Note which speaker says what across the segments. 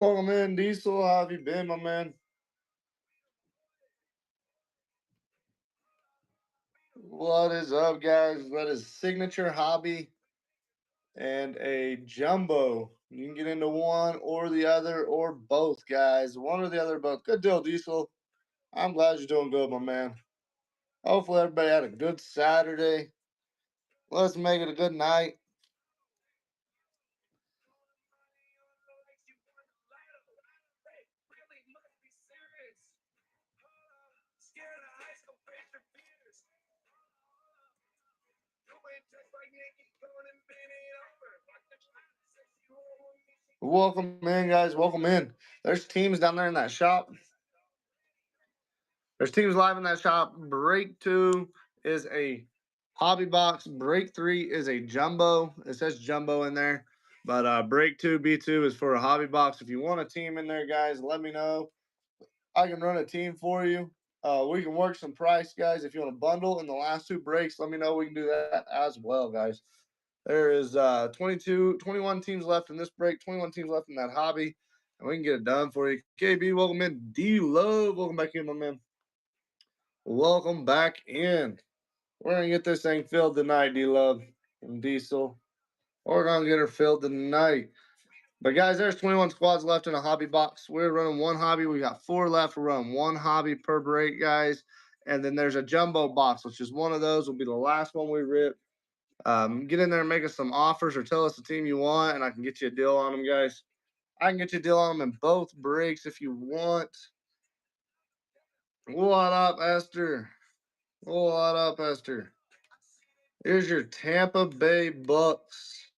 Speaker 1: Welcome in, Diesel. How have you been, my man? What is up, guys? That is signature hobby and a jumbo. You can get into one or the other or both, guys. One or the other, both. Good deal, Diesel. I'm glad you're doing good, my man. Hopefully, everybody had a good Saturday. Let's make it a good night. Welcome in, guys. Welcome in. There's teams down there in that shop. There's teams live in that shop. Break 2 is a hobby box. Break 3 is a jumbo. It says jumbo in there. But break 2, B2 is for a hobby box. If you want a team in there, guys, let me know. I can run a team for you. We can work some price, guys. If you want a bundle in the last 2 breaks, let me know. We can do that as well, guys. There is 21 teams left in this break, 21 teams left in that hobby, and we can get it done for you. KB, welcome in. D-Love, welcome back in, my man. Welcome back in. We're going to get this thing filled tonight, D-Love and Diesel. We're going to get her filled tonight. But, guys, there's 21 squads left in a hobby box. We're running one hobby. We got 4 left. We're running one hobby per break, guys. And then there's a jumbo box, which is one of those. Will be the last one we rip. Get in there and make us some offers or tell us the team you want, and I can get you a deal on them, guys. I can get you a deal on them in both breaks if you want. What up, Esther? What up, Esther? Here's your Tampa Bay Bucks.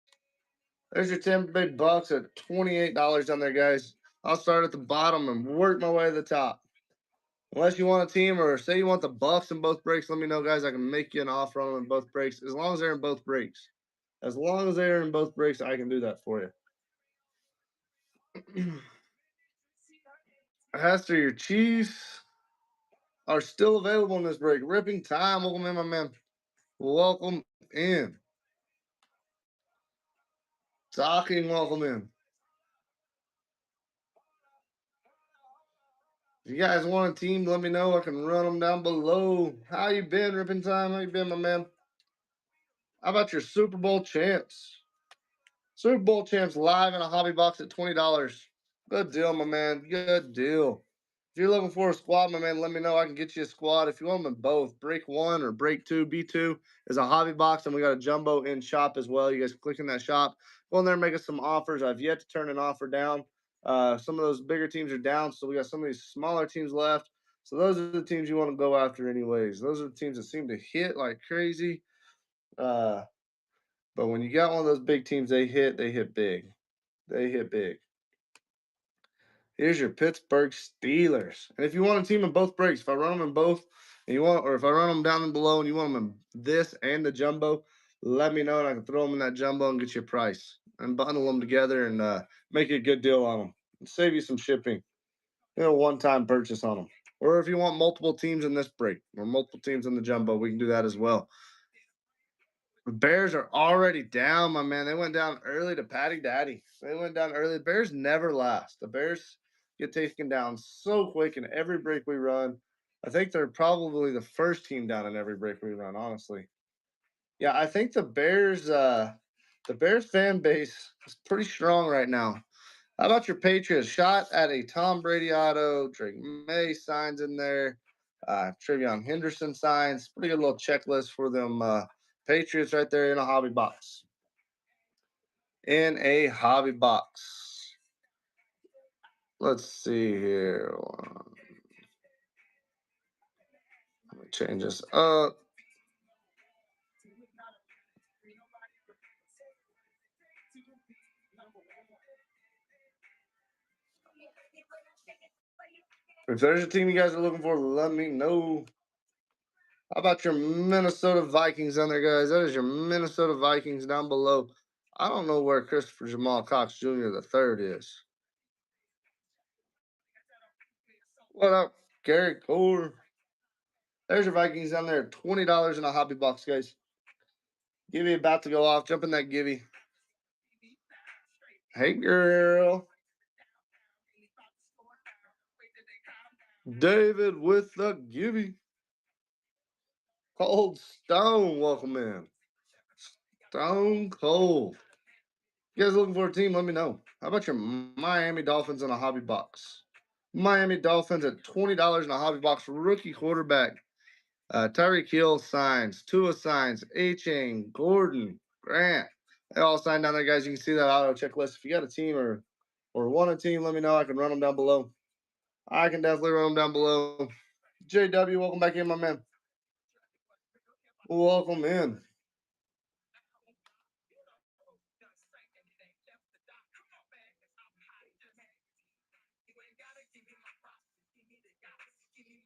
Speaker 1: There's your Tampa Bay Bucks at $28 down there, guys. I'll start at the bottom and work my way to the top. Unless you want a team or say you want the Bucks in both breaks, let me know, guys. I can make you an offer on them in both breaks as long as they're in both breaks. As long as they're in both breaks, I can do that for you. Hester, your Chiefs are still available in this break. Ripping time. Welcome in, my man. Welcome in. Talking, welcome in. If you guys want a team, let me know. I can run them down below. How you been, Ripping Time? How you been, my man? How about your Super Bowl champs? Super Bowl champs live in a hobby box at $20. Good deal, my man. Good deal. If you're looking for a squad, my man, let me know. I can get you a squad. If you want them in both, break 1 or break 2, B2 is a hobby box, and we got a jumbo in shop as well. You guys click in that shop, go in there and make us some offers. I've yet to turn an offer down. Some of those bigger teams are down, so we got some of these smaller teams left. So those are the teams you want to go after, anyways. Those are the teams that seem to hit like crazy. But when you got one of those big teams, they hit big. They hit big. Here's your Pittsburgh Steelers. And if you want a team in both breaks, if I run them in both, and you want, or if I run them down and below, and you want them in this and the jumbo, let me know, and I can throw them in that jumbo and get you a price and bundle them together and make you a good deal on them and save you some shipping. One-time purchase on them. Or if you want multiple teams in this break or multiple teams in the jumbo, we can do that as well. The Bears are already down, my man. They went down early to Patty Daddy. They went down early. The Bears never last. The Bears get taken down so quick in every break we run. I think they're probably the first team down in every break we run, honestly. Yeah, I think the Bears fan base is pretty strong right now. How about your Patriots? Shot at a Tom Brady auto, Drake May signs in there, Trevion Henderson signs. Pretty good little checklist for them Patriots right there in a hobby box. In a hobby box. Let's see here. Let me change this up. If there's a team you guys are looking for, let me know. How about your Minnesota Vikings on there, guys? That is your Minnesota Vikings down below. I don't know where Christopher Jamal Cox Jr. the third is. What up, Gary Core? There's your Vikings down there. $20 in a hobby box, guys. Gibby about to go off. Jump in that Gibby. Hey, girl. David with the Gibby. Cold Stone, welcome in. Stone Cold. You guys looking for a team? Let me know. How about your Miami Dolphins in a hobby box? Miami Dolphins at $20 in a hobby box. Rookie quarterback. Tyreek Hill signs. Tua signs. A-Chain. Gordon. Grant. They all signed down there, guys. You can see that auto checklist. If you got a team or want a team, let me know. I can run them down below. I can definitely run them down below. JW, welcome back in, my man. Welcome in.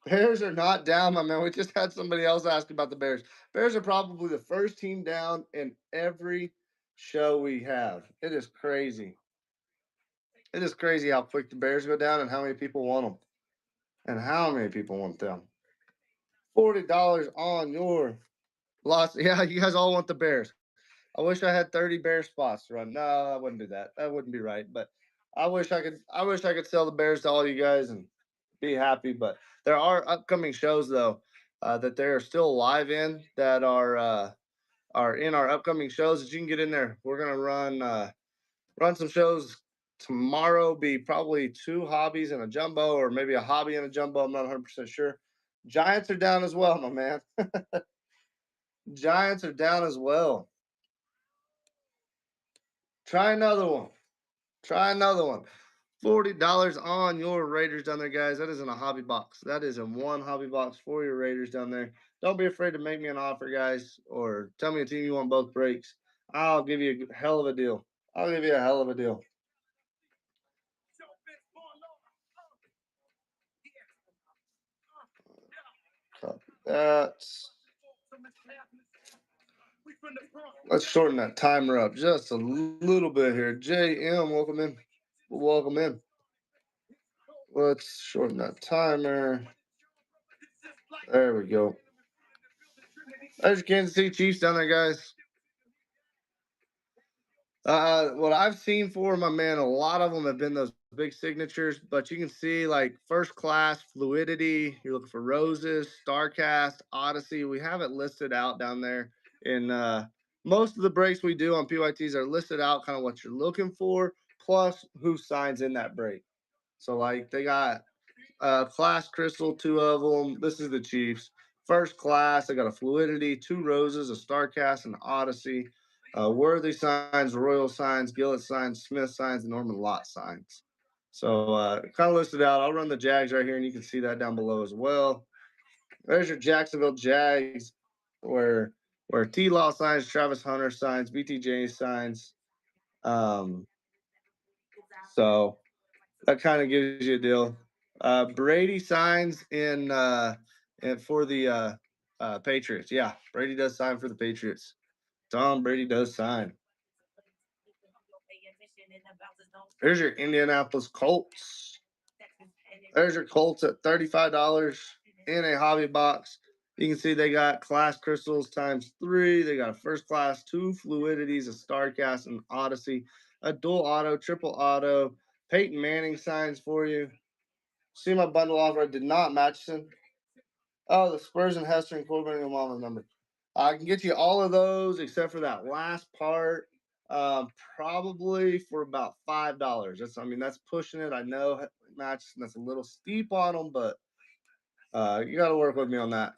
Speaker 1: Bears are not down, my man. We just had somebody else ask about the Bears. Bears are probably the first team down in every show we have. It is crazy. It is crazy how quick the Bears go down and how many people want them. And how many people want them. $40 on your loss. Yeah, you guys all want the Bears. I wish I had 30 Bear spots to run. No, I wouldn't do that. That wouldn't be right. But I wish I could sell the Bears to all you guys and be happy. But there are upcoming shows though that they're still live in that are in our upcoming shows that you can get in there. We're gonna run some shows tomorrow. Be probably 2 hobbies and a jumbo, or maybe a hobby and a jumbo. I'm not 100% sure. Giants are down as well, my man. Giants are down as well. Try another one. Try another one. $40 on your Raiders down there, guys. That is in a hobby box. That is in one hobby box for your Raiders down there. Don't be afraid to make me an offer, guys, or tell me a team you want both breaks. I'll give you a hell of a deal. I'll give you a hell of a deal. Copy that. Let's shorten that timer up just a little bit here. JM, welcome in. Welcome in. Let's shorten that timer. There we go. There's your Kansas City Chiefs down there, guys. What I've seen for my man, a lot of them have been those big signatures, but you can see like First Class, Fluidity. You're looking for Roses, Starcast, Odyssey. We have it listed out down there. In most of the breaks we do on PYTs are listed out, kind of what you're looking for, plus who signs in that break. So like they got Class Crystal, 2 of them. This is the Chiefs. First Class, they got a Fluidity, 2 Roses, a Starcast, and Odyssey. Worthy signs, Royal signs, Gillett signs, Smith signs, and Norman Lott signs. So kind of listed out. I'll run the Jags right here, and you can see that down below as well. There's your Jacksonville Jags, where T-Law signs, Travis Hunter signs, BTJ signs. So that kind of gives you a deal. Brady signs in and for the Patriots. Yeah, Brady does sign for the Patriots. Tom Brady does sign. Here's your Indianapolis Colts. There's your Colts at $35 in a hobby box. You can see they got Class Crystals ×3. They got a First Class, 2 Fluidities, a Starcast, an Odyssey, a dual auto, triple auto. Peyton Manning signs for you. See my bundle offer. I did not match them. Oh, the Spurs and Hester and Corbin and Mama number. I can get you all of those except for that last part. Probably for about $5. That's pushing it. I know match that's a little steep on them, but you got to work with me on that.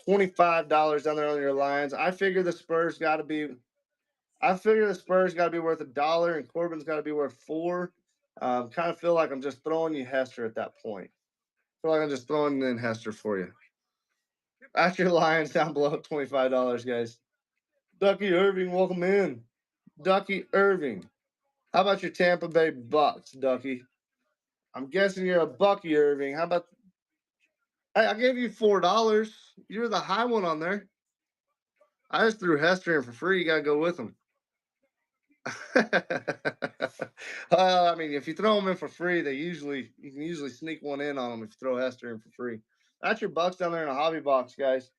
Speaker 1: $25 down there on your Lions. I figure the Spurs got to be. I figure the Spurs got to be worth $1, and Corbin's got to be worth $4. Kind of feel like I'm just throwing you Hester at that point. Feel like I'm just throwing in Hester for you. That's your Lions down below $25, guys. Ducky Irving, welcome in. Ducky Irving. How about your Tampa Bay Bucks, Ducky? I'm guessing you're a Bucky Irving. How about? Hey, I gave you $4. You're the high one on there. I just threw Hester in for free. You gotta go with them. Well, if you throw them in for free, you can usually sneak one in on them if you throw Hester in for free. That's your Bucks down there in a hobby box, guys.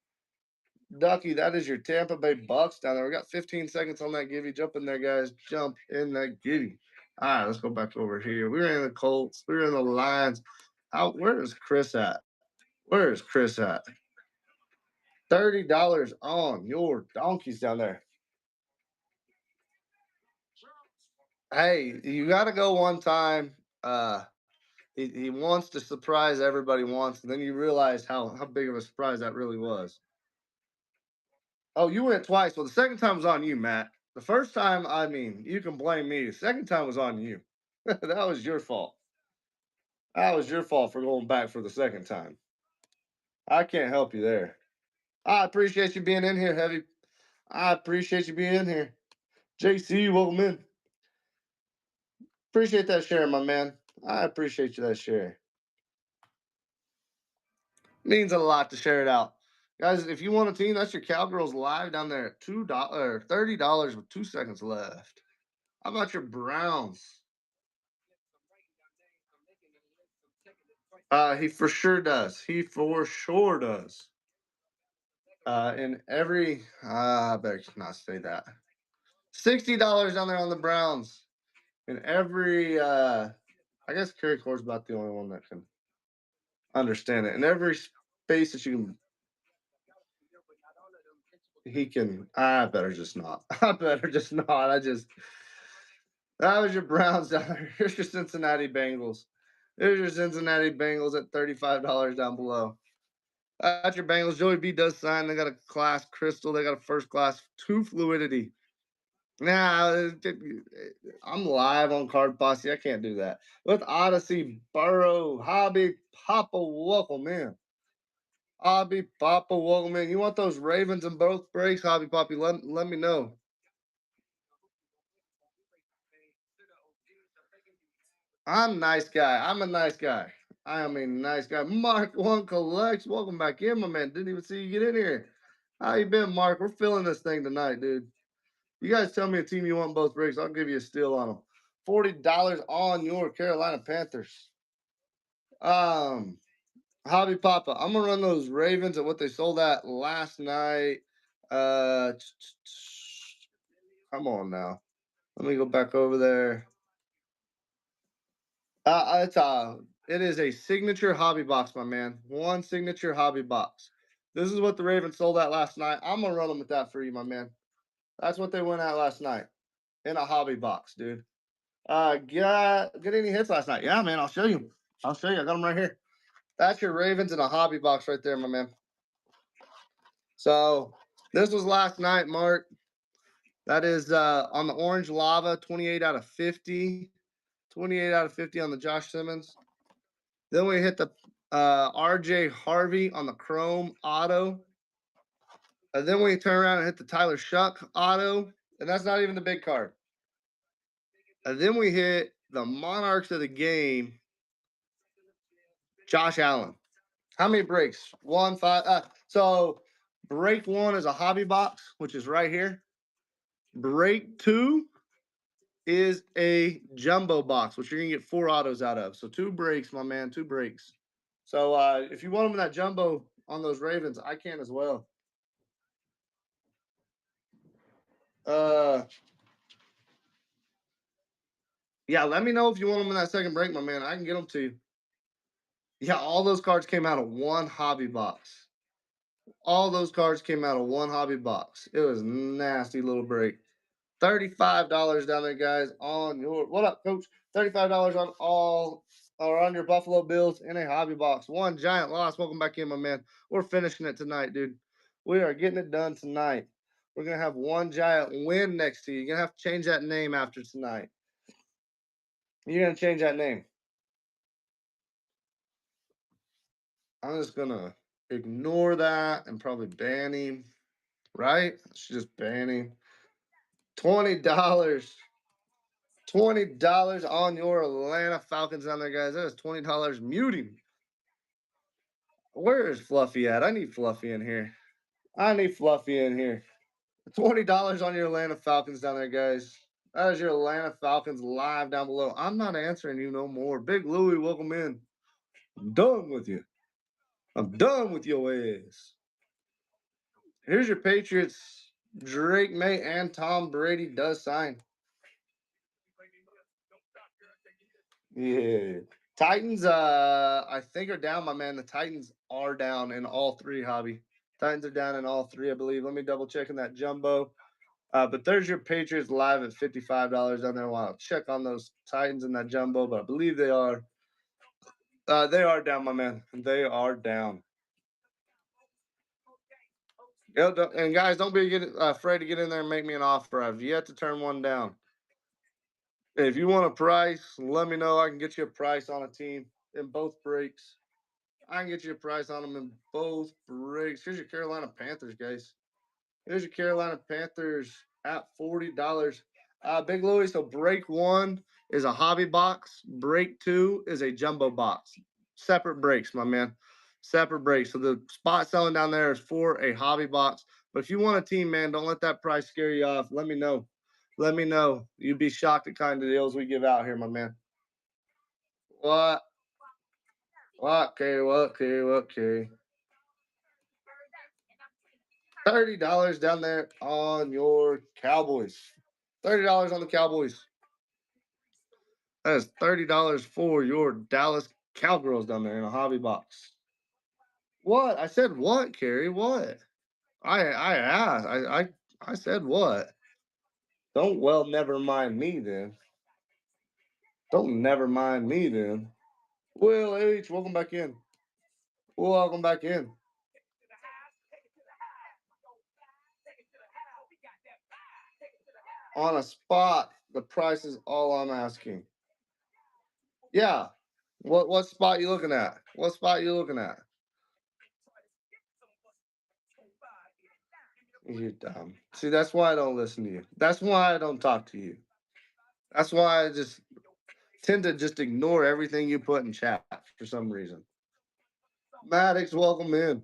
Speaker 1: Ducky, that is your Tampa Bay Bucks down there. We got 15 seconds on that givey. Jump in there, guys. Jump in that givey. All right, let's go back over here. We were in the Colts. We were in the Lions. Where is Chris at? Where is Chris at? $30 on your donkeys down there. Hey, you got to go one time. He wants to surprise everybody once, and then you realize how big of a surprise that really was. Oh, you went twice. Well, the second time was on you, Matt. The first time, I mean, you can blame me. The second time was on you. That was your fault. That was your fault for going back for the second time. I can't help you there. I appreciate you being in here, Heavy. I appreciate you being in here. JC, welcome in. Appreciate that share, my man. I appreciate you that share. Means a lot to share it out. Guys, if you want a team, that's your Cowgirls live down there at $30 with 2 seconds left. How about your Browns? He for sure does. He for sure does. In every I better not say that. $60 down there on the Browns. In every I guess Kerry Core's about the only one that can understand it. In every space that you can he can I better just not. I better just not. That was your Browns down there. Here's your Cincinnati Bengals. There's your Cincinnati Bengals at $35 down below. That's your Bengals. Joey B does sign. They got a class crystal. They got a first class 2 fluidity. Nah, I'm live on Card Posse. I can't do that. With Odyssey, Burrow, Hobby, Papa, welcome in. Hobby, Papa, welcome in. You want those Ravens in both breaks, Hobby Poppy? Let me know. I'm a nice guy. I'm a nice guy. I am a nice guy. Mark One Collects. Welcome back in, my man. Didn't even see you get in here. How you been, Mark? We're filling this thing tonight, dude. You guys tell me a team you want both breaks. I'll give you a steal on them. $40 on your Carolina Panthers. Hobby Papa. I'm gonna run those Ravens at what they sold at last night. Come on now. Let me go back over there. It is a signature hobby box, my man. One signature hobby box. This is what the Ravens sold at last night. I'm gonna run them at that for you, my man. That's what they went at last night in a hobby box, dude. Get any hits last night? Yeah, man. I'll show you. I got them right here. That's your Ravens in a hobby box right there, my man. So this was last night, Mark. That is on the orange lava, 28 out of 50. 28 out of 50 on the Josh Simmons. Then we hit the RJ Harvey on the chrome auto. And then we turn around and hit the Tyler Shuck auto. And that's not even the big card. And then we hit the Monarchs of the game, Josh Allen. How many breaks? 1, 5. So break 1 is a hobby box, which is right here. Break 2 is a jumbo box, which you're gonna get 4 autos out of. So 2 breaks, my man, 2 breaks. So if you want them in that jumbo on those Ravens, I can as well. Yeah, let me know if you want them in that second break, my man. I can get them to you. Yeah, all those cards came out of one hobby box. All those cards came out of one hobby box. It was nasty little break. $35 down there, guys, on your what up, coach? $35 on all or on your Buffalo Bills in a hobby box. One giant loss. Welcome back in, my man. We're finishing it tonight, dude. We are getting it done tonight. We're gonna have one giant win next to you. You're gonna have to change that name after tonight. You're gonna change that name. I'm just gonna ignore that and probably ban him. Right? I should just ban him. $20. $20 on your Atlanta Falcons down there, guys. That is $20. Mute him. Where is Fluffy at? I need Fluffy in here. I need Fluffy in here. $20 on your Atlanta Falcons down there, guys. That is your Atlanta Falcons live down below. I'm not answering you no more. Big Louie, welcome in. I'm done with you. I'm done with your ass. Here's your Patriots. Drake May and Tom Brady does sign. Yeah. Titans, I think are down, my man. The Titans are down in all three, Hobby. Titans are down in all three, I believe. Let me double check in that jumbo. But there's your Patriots live at $55 down there. While I'll check on those Titans in that jumbo, but I believe they are. They are down, my man. They are down. And guys, don't be afraid to get in there and make me an offer. I've yet to turn one down. If you want a price, let me know. I can get you a price on a team in both breaks. I can get you a price on them in both breaks. Here's your Carolina Panthers, guys. Here's your Carolina Panthers at $40. Big Louie, so break one is a hobby box. Break two is a jumbo box. Separate breaks, my man. Separate breaks. So the spot selling down there is for a hobby box. But if you want a team, man, don't let that price scare you off. Let me know. Let me know. You'd be shocked at kind of deals we give out here, my man. What? What, Kerry? What, Kerry? What, Kerry? $30 down there on your Cowboys. $30 on the Cowboys. That is $30 for your Dallas Cowgirls down there in a hobby box. What? I said what, Kerry? What? I asked. I said what? Don't never mind me then. Don't never mind me then. Will H, welcome back in. Welcome back in. On a spot, the price is all I'm asking. Yeah. What spot you looking at? What spot you looking at? You dumb. See, that's why I don't listen to you. That's why I don't talk to you. That's why I just tend to just ignore everything you put in chat for some reason. Maddox, welcome in.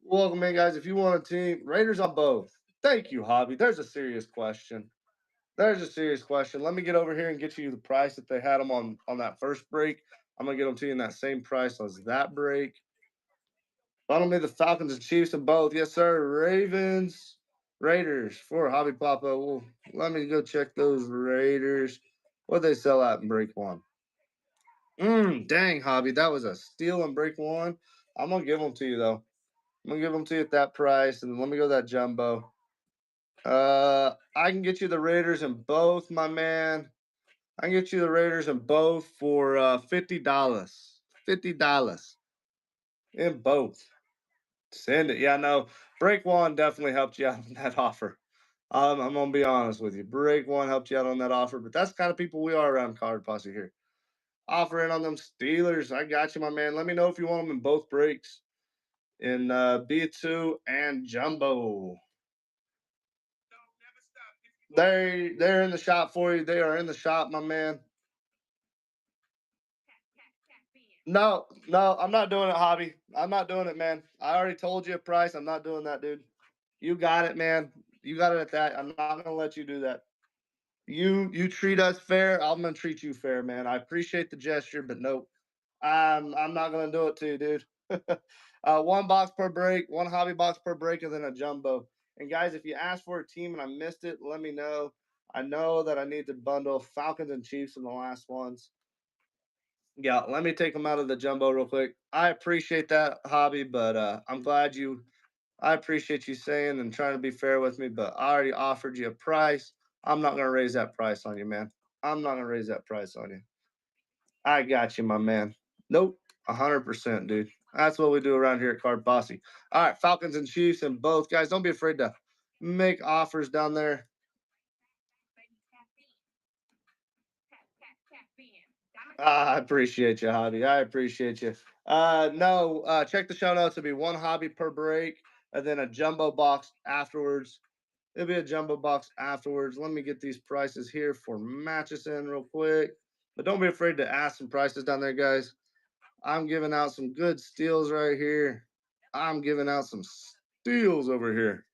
Speaker 1: Welcome in, guys. If you want a team, Raiders on both. Thank you, Hobby. There's a serious question. There's a serious question. Let me get over here and get you the price that they had them on that first break. I'm gonna get them to you in that same price as that break. Bundle me the Falcons and Chiefs and both. Yes, sir. Ravens, Raiders for Hobby Papa. Well, let me go check those Raiders. What they sell out in break one? Dang, Hobby. That was a steal in break one. I'm going to give them to you, though. I'm going to give them to you at that price. And let me go to that jumbo. I can get you the Raiders in both, my man. I can get you the Raiders in both for $50. $50 in both. Send it. Yeah, no. Break one definitely helped you out on that offer. I'm gonna be honest with you. Break one helped you out on that offer, but that's the kind of people we are around Card Posse here. Offering on them Steelers. I got you, my man. Let me know if you want them in both breaks. In B2 and Jumbo. They're in the shop for you. They are in the shop, my man. No, I'm not doing it, Hobby. I'm not doing it, man. I already told you a price. I'm not doing that, dude. You got it, man. You got it at that. I'm not gonna let you do that. You treat us fair, I'm gonna treat you fair, man. I appreciate the gesture, but nope. I'm not gonna do it to you, dude. One box per break, one hobby box per break, and then a jumbo. And guys, if you asked for a team and I missed it, let me know. I know that I need to bundle Falcons and Chiefs in the last ones. Yeah, let me take them out of the jumbo real quick. I appreciate that hobby, but I'm glad you. I appreciate you saying and trying to be fair with me, but I already offered you a price. I'm not gonna raise that price on you, man. I'm not gonna raise that price on you. I got you, my man. Nope, 100%, dude. That's what we do around here at Card Posse. All right, Falcons and Chiefs and both guys. Don't be afraid to make offers down there. I appreciate you, Hobby. I appreciate you. No, check the show notes. It'll be one hobby per break, and then a jumbo box afterwards. It'll be a jumbo box afterwards. Let me get these prices here for Matchison real quick. But don't be afraid to ask some prices down there, guys. I'm giving out some good steals right here. I'm giving out some steals over here.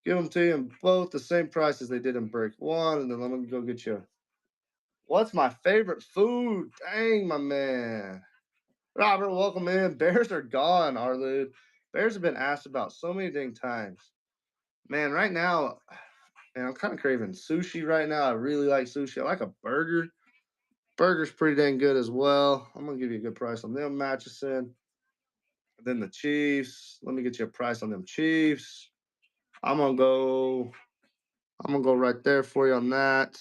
Speaker 1: Give them to you in both the same price as they did in break one, and then let me go get you. What's my favorite food? Dang, my man. Robert, welcome in. Bears are gone, Arlud. Bears have been asked about so many dang times. Man, right now, man, I'm kind of craving sushi right now. I really like sushi. I like a burger. Burger's pretty dang good as well. I'm gonna give you a good price on them, Matchison. Then the Chiefs. Let me get you a price on them Chiefs. I'm gonna go right there for you on that.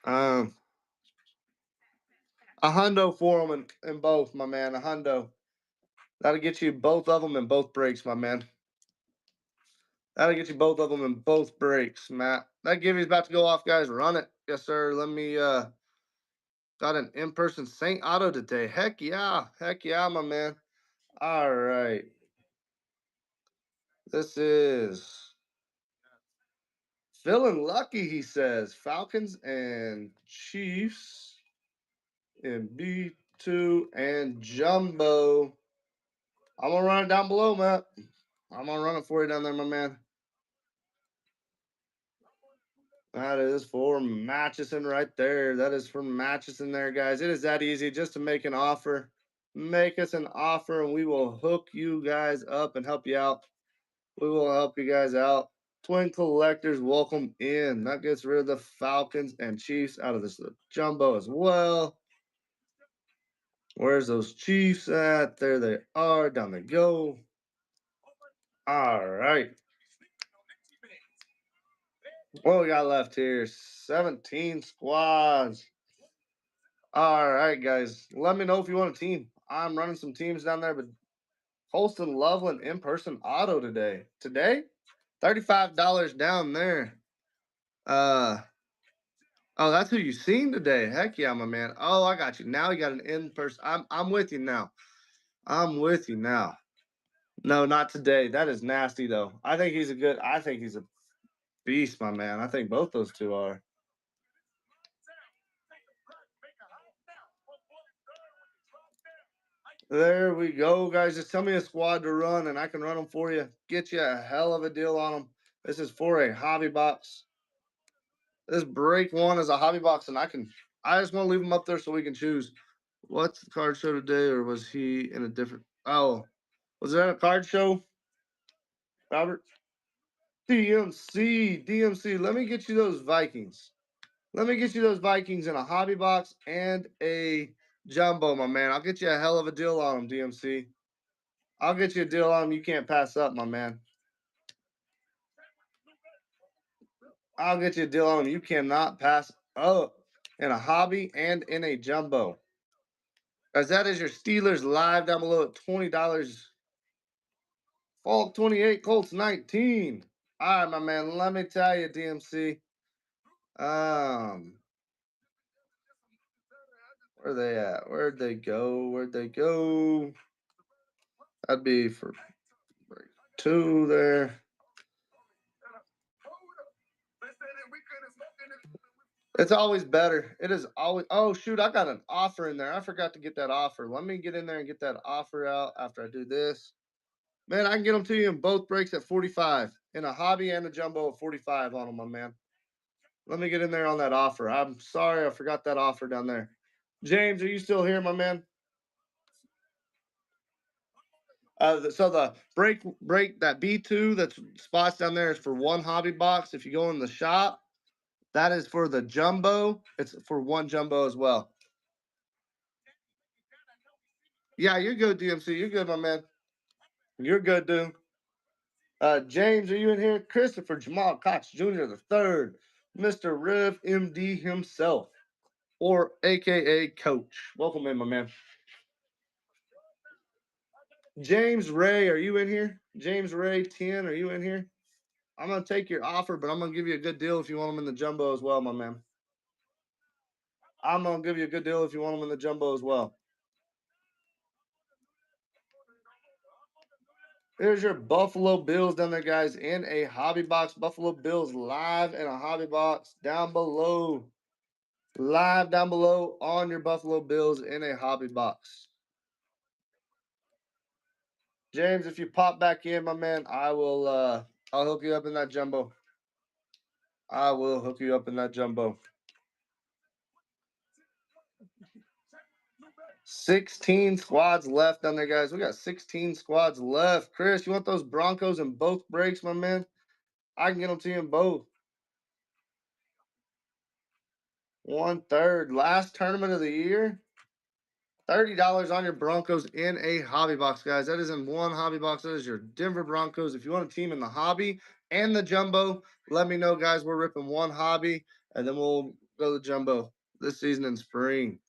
Speaker 1: A hundo for them in both, my man. A hundo. That'll get you both of them in both breaks, my man. That'll get you both of them in both breaks, Matt. That Gibby's about to go off, guys. Run it. Yes, sir. Let me got an in-person Saint Auto today. Heck yeah. Heck yeah, my man. All right. This is feeling lucky, he says. Falcons and Chiefs in B2 and Jumbo. I'm going to run it down below, Matt. I'm going to run it for you down there, my man. That is for Matchison right there. That is for Matchison there, guys. It is that easy just to make an offer. Make us an offer, and we will hook you guys up and help you out. We will help you guys out. Twin collectors, welcome in. That gets rid of the Falcons and Chiefs out of this jumbo as well. Where's those Chiefs at? There they are. Down they go. All right. What we got left here? 17 squads. All right, guys. Let me know if you want a team. I'm running some teams down there, but Holston Loveland in-person auto today. Today? $35 down there. Oh, that's who you seen today. Heck yeah, my man. Oh, I got you. Now you got an in-person. I'm with you now. I'm with you now. No, not today. That is nasty though. I think he's a beast, my man. I think both those two are. There we go, guys. Just tell me a squad to run, and I can run them for you. Get you a hell of a deal on them. This is for a hobby box. This break one is a hobby box, and I just want to leave them up there so we can choose. What's the card show today, or was he in a different? Oh, was that a card show, Robert? DMC. Let me get you those Vikings. Let me get you those Vikings in a hobby box and a jumbo, my man. I'll get you a hell of a deal on them, DMC. I'll get you a deal on them you can't pass up, my man. I'll get you a deal on them you cannot pass up in a hobby and in a jumbo. As that is your Steelers live down below at $20. Fall 28, Colts 19. All right, my man. Let me tell you, DMC. Where they at? Where'd they go? Where'd they go? That'd be for break 2 there. It's always better. It is always. Oh, shoot. I got an offer in there. I forgot to get that offer. Let me get in there and get that offer out after I do this. Man, I can get them to you in both breaks at 45. In a hobby and a jumbo at 45 on them, my man. Let me get in there on that offer. I'm sorry I forgot that offer down there. James, are you still here, my man? So the break that B2 that's spots down there is for one hobby box. If you go in the shop, that is for the jumbo. It's for one jumbo as well. Yeah, you're good, DMC. You're good, my man. You're good, dude. James, are you in here? Christopher Jamal Cox Jr. the third, Mr. Rev MD himself, or AKA Coach. Welcome in, my man. James Ray, are you in here? James Ray 10, are you in here? I'm going to take your offer, but I'm going to give you a good deal if you want them in the jumbo as well, my man. I'm going to give you a good deal if you want them in the jumbo as well. There's your Buffalo Bills down there, guys, in a hobby box. Buffalo Bills live in a hobby box down below. Live down below on your Buffalo Bills in a hobby box. James, if you pop back in, my man, I'll hook you up in that jumbo. I will hook you up in that jumbo. 16 squads left down there, guys. We got 16 squads left. Chris, you want those Broncos in both breaks, my man? I can get them to you in both. 1/3. Last tournament of the year. $30 on your Broncos in a hobby box, guys. That is in one hobby box. That is your Denver Broncos. If you want a team in the hobby and the jumbo, let me know, guys. We're ripping one hobby, and then we'll go to the jumbo this season in spring.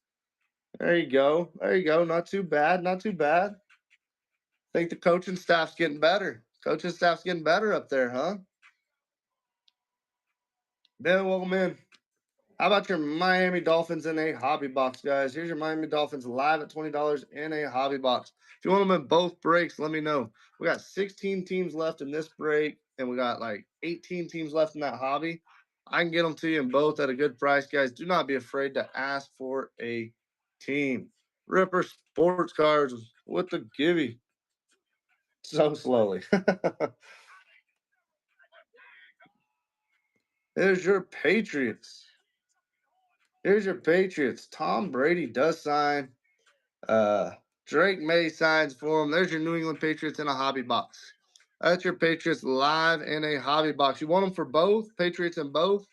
Speaker 1: There you go. There you go. Not too bad. Not too bad. I think the coaching staff's getting better. Coaching staff's getting better up there, huh? Ben, welcome in. How about your Miami Dolphins in a hobby box, guys? Here's your Miami Dolphins live at $20 in a hobby box. If you want them in both breaks, let me know. We got 16 teams left in this break, and we got like 18 teams left in that hobby. I can get them to you in both at a good price, guys. Do not be afraid to ask for a team. Ripper Sports Cards with the givey. So slowly. Here's your Patriots. Here's your Patriots. Tom Brady does sign. Uh, Drake May signs for him. There's your New England Patriots in a hobby box. That's your Patriots live in a hobby box. You want them for both? Patriots in both?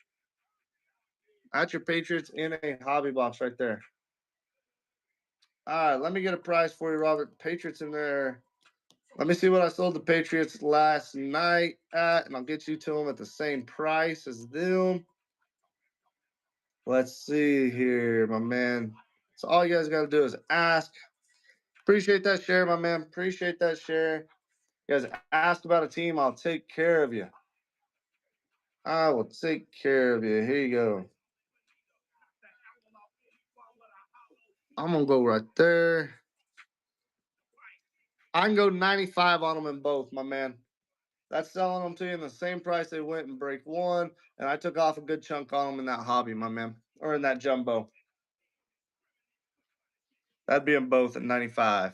Speaker 1: That's your Patriots in a hobby box right there. All right, let me get a price for you, Robert. Patriots in there. Let me see what I sold the Patriots last night at, and I'll get you to them at the same price as them. Let's see here, my man. So all you guys got to do is ask. Appreciate that share, my man. Appreciate that share. You guys ask about a team, I'll take care of you. I will take care of you. Here you go. I'm going to go right there. I can go 95 on them in both, my man. That's selling them to you in the same price they went in break one. And I took off a good chunk on them in that hobby, my man. Or in that jumbo. That'd be them both at 95.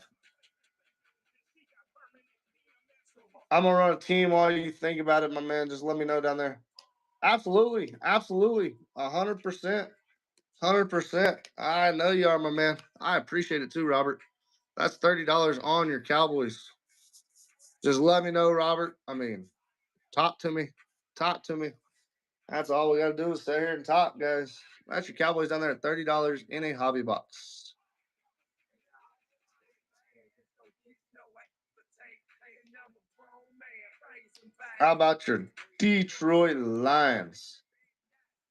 Speaker 1: I'm going to run a team while you think about it, my man. Just let me know down there. Absolutely. Absolutely. 100%. 100%. I know you are, my man. I appreciate it too, Robert. That's $30 on your Cowboys. Just let me know, Robert. I mean, talk to me. Talk to me. That's all we got to do is sit here and talk, guys. That's your Cowboys down there at $30 in a hobby box. How about your Detroit Lions?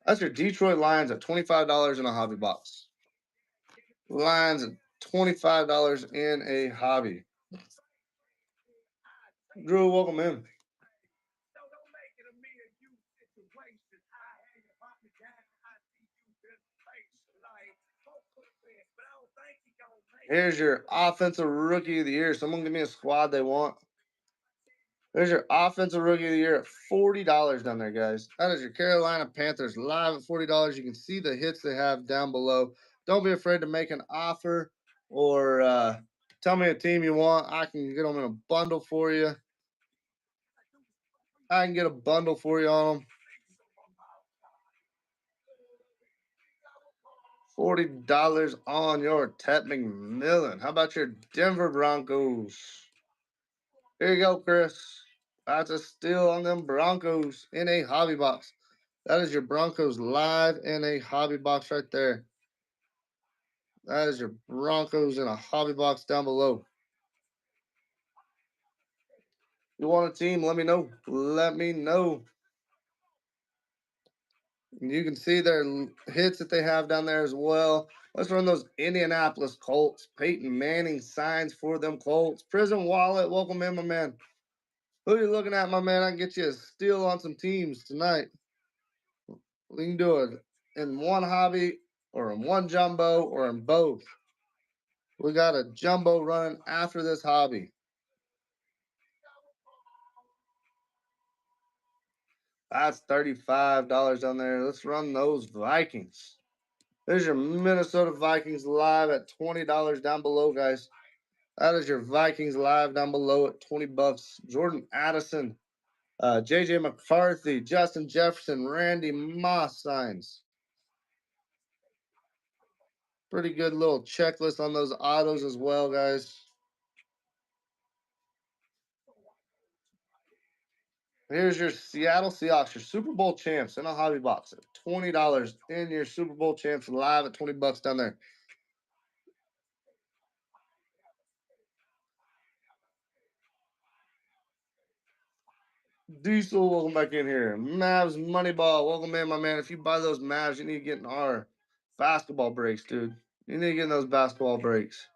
Speaker 1: That's your Detroit Lions at $25 in a hobby box. Lions at $25 in a hobby. Drew, welcome in. Here's your offensive rookie of the year. Someone give me a squad they want. There's your offensive rookie of the year at $40 down there, guys. That is your Carolina Panthers live at $40. You can see the hits they have down below. Don't be afraid to make an offer or tell me a team you want. I can get them in a bundle for you. I can get a bundle for you on them. $40 on your Ted McMillan. How about your Denver Broncos? Here you go, Chris. That's a steal on them Broncos in a hobby box. That is your Broncos live in a hobby box right there. That is your Broncos in a hobby box down below. You want a team? Let me know. Let me know. You can see their hits that they have down there as well. Let's run those Indianapolis Colts. Peyton Manning signs for them Colts. Prison Wallet, welcome in, my man. Who are you looking at, my man? I can get you a steal on some teams tonight. We can do it in one hobby or in one jumbo or in both. We got a jumbo running after this hobby. That's $35 on there. Let's run those Vikings. There's your Minnesota Vikings live at $20 down below, guys. That is your Vikings live down below at $20. Jordan Addison, JJ McCarthy, Justin Jefferson, Randy Moss signs. Pretty good little checklist on those autos as well, guys. Here's your Seattle Seahawks, your Super Bowl champs in a hobby box at $20 in your Super Bowl champs live at $20 down there. Diesel, welcome back in here. Mavs Moneyball, welcome in, my man. If you buy those Mavs, you need to get in our basketball breaks, dude. You need to get in those basketball breaks.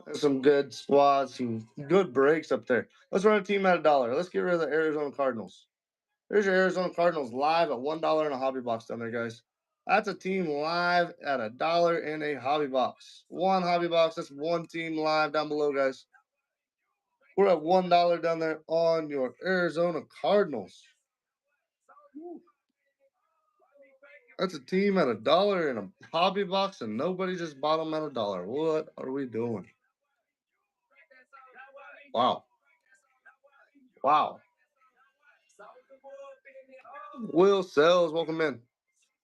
Speaker 1: There's some good squads, some good breaks up there. Let's run a team at $1. Let's get rid of the Arizona Cardinals. There's your Arizona Cardinals live at $1 in a hobby box down there, guys. That's a team live at $1 in a hobby box. One hobby box, that's one team live down below, guys. We're at $1 down there on your Arizona Cardinals. That's a team at $1 in a hobby box, and nobody just bought them at $1. What are we doing? Wow. Wow. Will Sells, welcome in.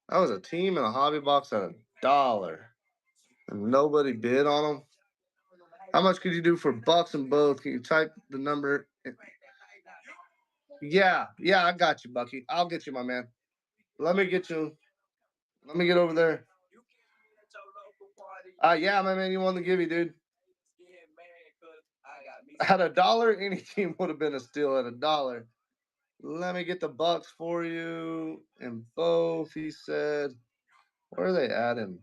Speaker 1: That was a team in a hobby box at $1. And nobody bid on them. How much could you do for bucks and both? Can you type the number? Yeah, I got you, Bucky. I'll get you, my man. Let me get you. Let me get over there. Yeah, my man, you won the givey, dude. At $1, any team would have been a steal at $1. Let me get the bucks for you. And both, he said. Where are they at him?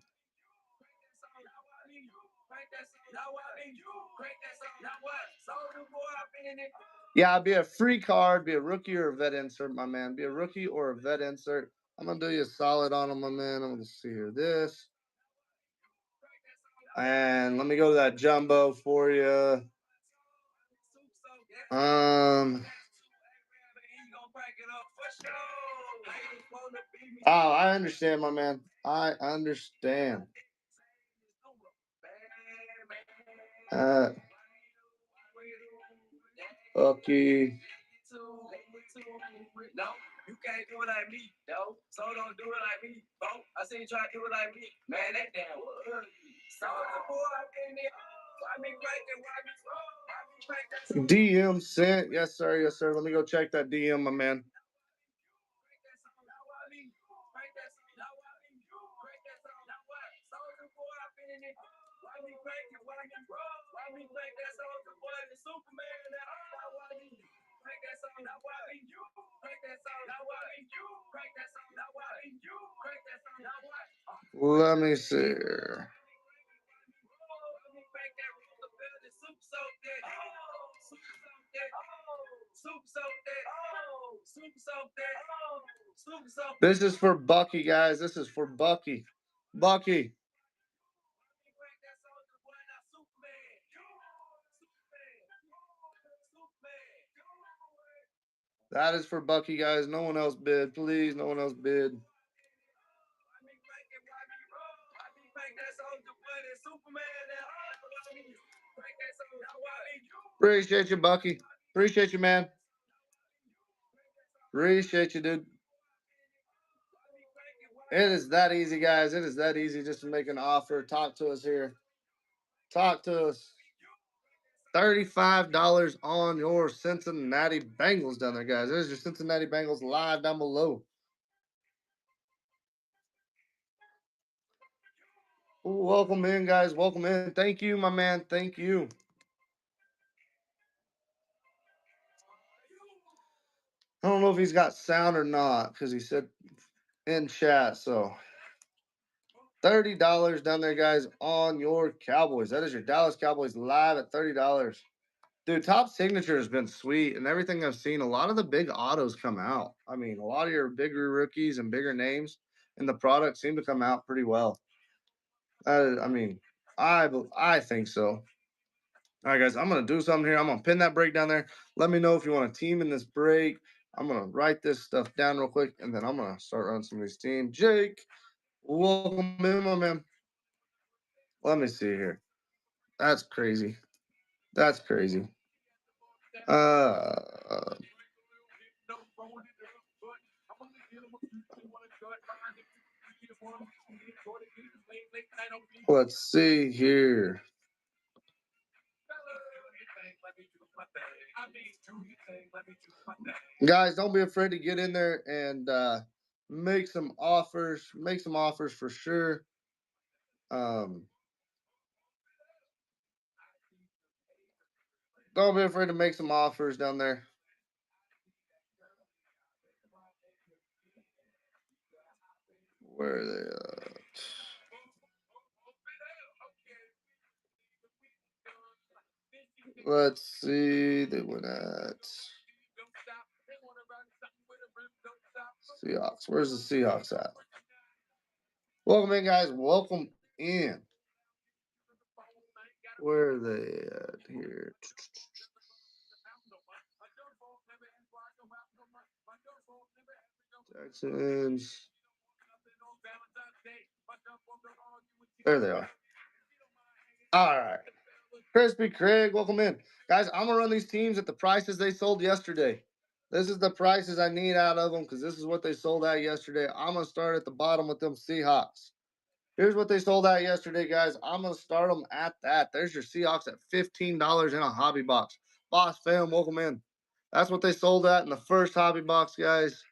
Speaker 1: Yeah, be a free card, be a rookie or a vet insert, my man. Be a rookie or a vet insert. I'm gonna do you a solid on them, my man. I'm gonna see here this. And let me go to that jumbo for you. Oh, I understand, my man. I understand. Okay. No, you can't do it like me, though. So don't do it like me, bro. I seen you try to do it like me. Man, that damn was so DM sent. Yes, sir. Yes, sir. Let me go check that DM, my man. Let me see here. This is for Bucky, guys. This is for Bucky. Bucky. That is for Bucky, guys. No one else bid. Please, no one else bid. Appreciate you, Bucky. Appreciate you, man. Appreciate you, dude. It is that easy, guys. It is that easy just to make an offer. Talk to us here. Talk to us. $35 on your Cincinnati Bengals down there, guys. There's your Cincinnati Bengals live down below. Welcome in, guys. Welcome in. Thank you, my man. Thank you. I don't know if he's got sound or not because he said in chat. So $30 down there, guys, on your Cowboys. That is your Dallas Cowboys live at $30. Dude, Top Signature has been sweet, and everything I've seen, a lot of the big autos come out. I mean, a lot of your bigger rookies and bigger names in the product seem to come out pretty well. I mean, I think so. All right, guys, I'm going to do something here. I'm going to pin that break down there. Let me know if you want a team in this break. I'm going to write this stuff down real quick, and then I'm going to start running some of these teams. Jake, welcome in, my man. Let me see here. That's crazy. That's crazy. Let's see here. Guys, don't be afraid to get in there and make some offers. Make some offers for sure. Don't be afraid to make some offers down there. Where are they at? Let's see. They went at Seahawks. Where's the Seahawks at? Welcome in, guys. Welcome in. Where are they at here? Texans. There they are. All right. Crispy Craig, welcome in. Guys, I'm going to run these teams at the prices they sold yesterday. This is the prices I need out of them because this is what they sold at yesterday. I'm going to start at the bottom with them Seahawks. Here's what they sold at yesterday, guys. I'm going to start them at that. There's your Seahawks at $15 in a hobby box. Boss fam, welcome in. That's what they sold at in the first hobby box, guys.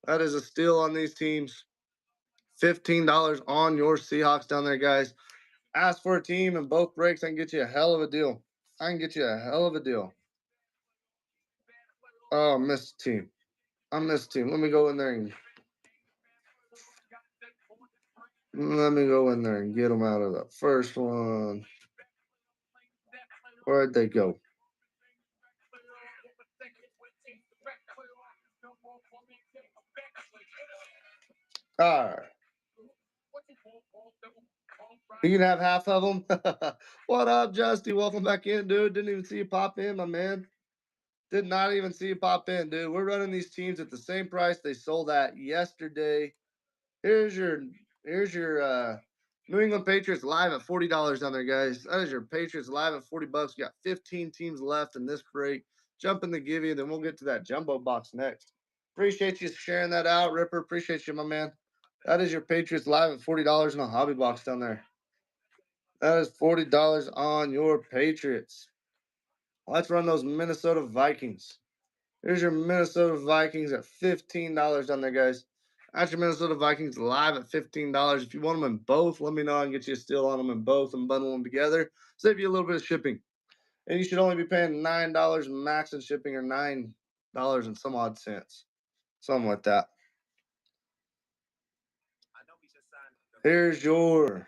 Speaker 1: That is a steal on these teams. $15 on your Seahawks down there, guys. Ask for a team in both breaks. I can get you a hell of a deal. I can get you a hell of a deal. Oh, missed team. I missed team. Let me go in there and get them out of the first one. Where'd they go? All right. You can have half of them. What up, Justy? Welcome back in, dude. Didn't even see you pop in, my man. Did not even see you pop in, dude. We're running these teams at the same price they sold at yesterday. Here's your New England Patriots live at $40 down there, guys. That is your Patriots live at $40. You got 15 teams left in this break. Jump in the give you, then we'll get to that jumbo box next. Appreciate you sharing that out, Ripper. Appreciate you, my man. That is your Patriots live at $40 in a hobby box down there. That is $40 on your Patriots. Let's run those Minnesota Vikings. Here's your Minnesota Vikings at $15 down there, guys. That's your Minnesota Vikings live at $15. If you want them in both, let me know. I can get you a steal on them in both and bundle them together. Save you a little bit of shipping. And you should only be paying $9 max in shipping, or $9 and some odd cents. Something like that. Here's your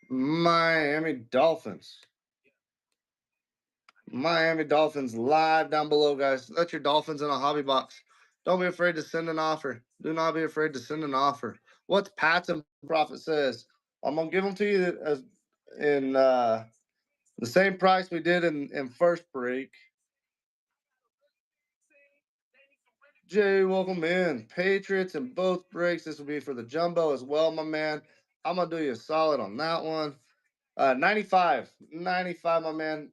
Speaker 1: Miami Dolphins. Miami Dolphins live down below, guys. That's your Dolphins in a hobby box. Don't be afraid to send an offer. Do not be afraid to send an offer. What's Pat's and Profit says? I'm gonna give them to you as in the same price we did in first break. Jay, welcome in. Patriots in both breaks. This will be for the jumbo as well, my man. I'm gonna do you a solid on that one. 95, my man.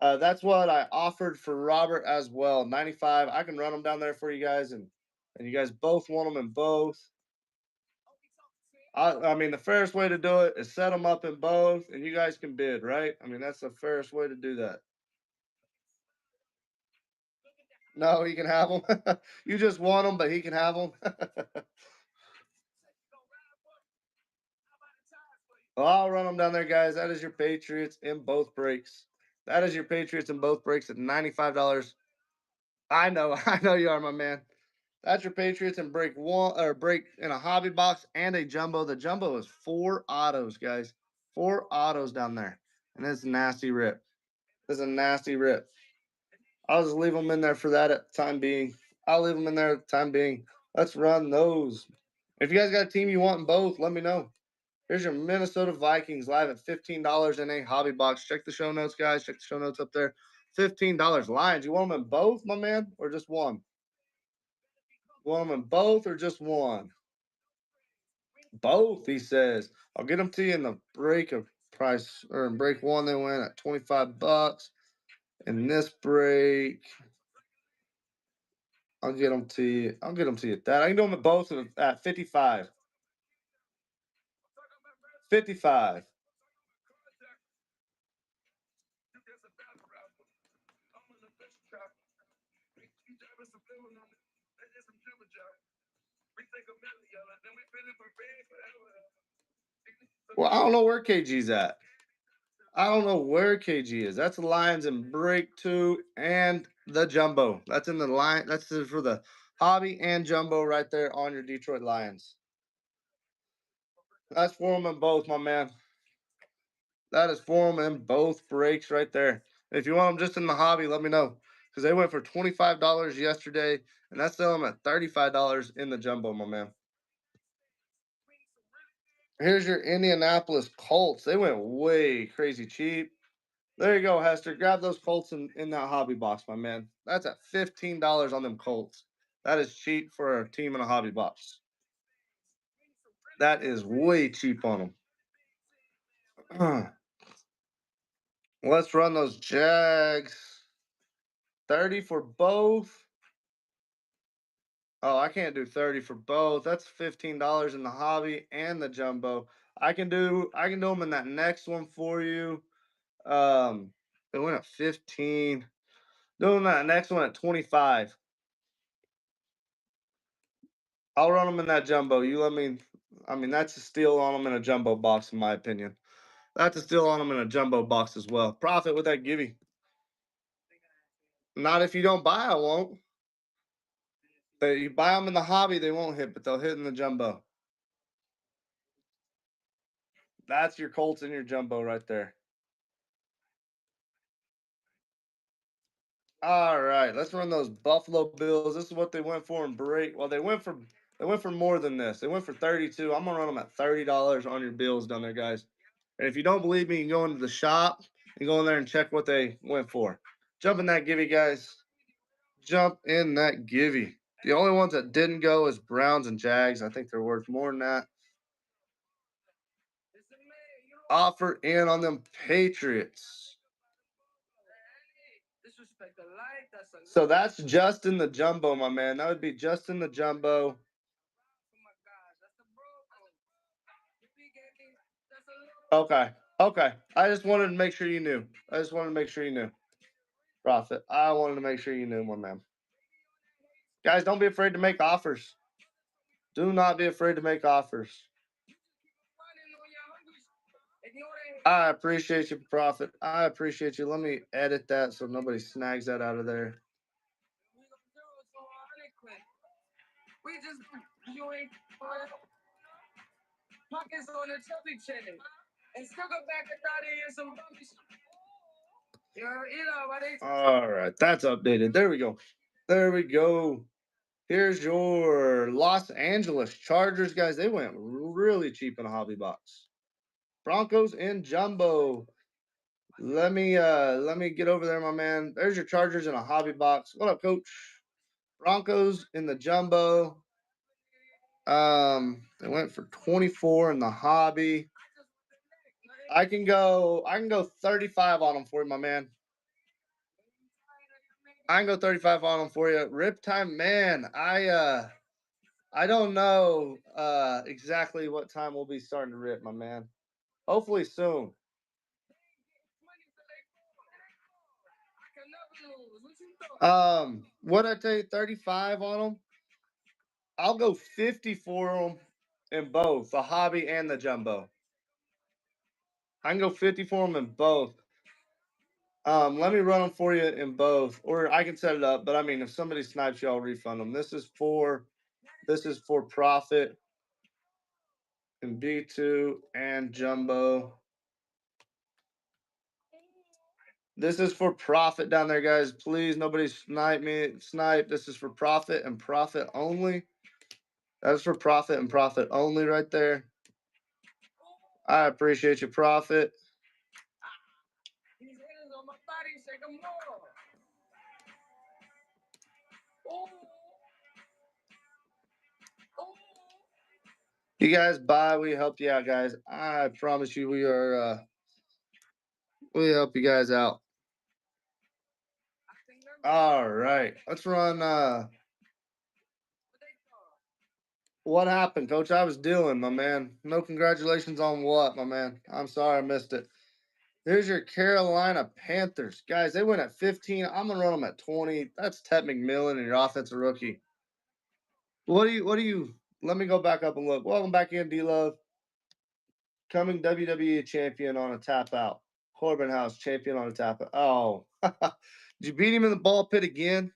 Speaker 1: That's what I offered for Robert as well. 95. I can run them down there for you guys, and you guys both want them in both. I mean, the fairest way to do it is set them up in both, and you guys can bid, right? I mean, that's the fairest way to do that. No, he can have them. You just want them, but he can have them. Well, I'll run them down there, guys. That is your Patriots in both breaks. That is your Patriots in both breaks at $95. I know, I know you are, my man. That's your Patriots in break one, or break in a hobby box and a jumbo. The jumbo is 4 autos, guys. 4 autos down there. And it's a nasty rip. It's a nasty rip. I'll just leave them in there for that at the time being. I'll leave them in there at the time being. Let's run those. If you guys got a team you want in both, let me know. Here's your Minnesota Vikings live at $15 in a hobby box. Check the show notes, guys. Check the show notes up there. $15. Lions, you want them in both, my man, or just one? You want them in both or just one? Both, he says. I'll get them to you in the break of price, or in break one, they went at $25. In this break, I'll get them to you. I'll get them to you at that. I can do them at both at 55. 55. Well, I don't know where KG's at. I don't know where KG is. That's the Lions in break 2 and the jumbo. That's in the line. That's for the hobby and jumbo right there on your Detroit Lions. That's for them in both, my man. That is for them in both breaks right there. If you want them just in the hobby, let me know. Because they went for $25 yesterday, and that's selling them at $35 in the jumbo, my man. Here's your Indianapolis Colts. They went way crazy cheap. There you go, Hester. Grab those Colts in that hobby box, my man. That's at $15 on them Colts. That is cheap for a team in a hobby box. That is way cheap on them. Let's run those Jags. 30 for both. Oh, I can't do 30 for both. That's $15 in the hobby and the jumbo. I can do them in that next one for you. They went at 15. Doing that next one at 25. I'll run them in that jumbo. You let me. I mean, that's a steal on them in a jumbo box, in my opinion. That's a steal on them in a jumbo box as well. Profit with that givey. Not if you don't buy, I won't. But you buy them in the hobby, they won't hit, but they'll hit in the jumbo. That's your Colts and your jumbo right there. All right, let's run those Buffalo Bills. This is what they went for in break. Well, they went for more than this. They went for 32. I'm gonna run them at $30 on your Bills down there, guys. And if you don't believe me, you can go into the shop and go in there and check what they went for. Jump in that givey, guys. Jump in that givey. The only ones that didn't go is Browns and Jags. I think they're worth more than that. Offer in on them Patriots. So that's just in the jumbo, my man. That would be just in the jumbo. Okay. Okay. I just wanted to make sure you knew. Profit. I wanted to make sure you knew, my man. Guys, don't be afraid to make offers. Do not be afraid to make offers. I appreciate you, Profit. I appreciate you. Let me edit that so nobody snags that out of there. All right, that's updated. There we go. There we go. Here's your Los Angeles Chargers, guys. They went really cheap in a hobby box. Broncos and jumbo. Let me get over there, my man. There's your Chargers in a hobby box. What up, coach? Broncos in the jumbo. They went for 24 in the hobby. I can go 35 on them for you, my man. I can go 35 on them for you. Rip time, man. I don't know exactly what time we'll be starting to rip, my man. Hopefully soon. What I tell you, 35 on them. I'll go 50 for them in both the hobby and the jumbo. I can go 50 for them in both. Let me run them for you in both, or I can set it up. But I mean, if somebody snipes you, I'll refund them. This is for profit in B2 and jumbo. This is for profit down there, guys. Please, nobody snipe me. Snipe. This is for profit and profit only. That's for profit and profit only right there. I appreciate your profit. You guys buy, we help you out, guys. I promise you, we help you guys out. All right, let's run. What happened, Coach? I was dealing, my man. No congratulations on what, my man? I'm sorry I missed it. There's your Carolina Panthers, guys. They went at 15. I'm gonna run them at 20. That's Ted McMillan and your offensive rookie. What do you Let me go back up and look. Welcome back in, D-Love. Coming WWE champion on a tap out. Corbin House champion on a tap out. Oh, did you beat him in the ball pit again?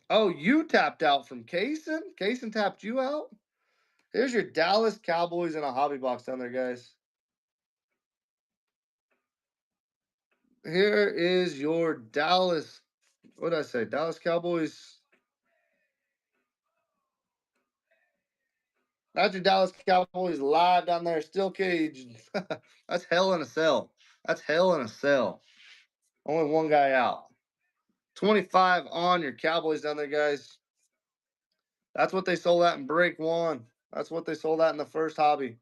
Speaker 1: Oh, you tapped out from Kaysen? Kaysen tapped you out? Here's your Dallas Cowboys in a hobby box down there, guys. Here is your Dallas. What did I say? Dallas Cowboys. That's your Dallas Cowboys live down there, still caged. That's hell in a cell. That's hell in a cell. Only one guy out. 25 on your Cowboys down there, guys. That's what they sold at in break one. That's what they sold at in the first hobby.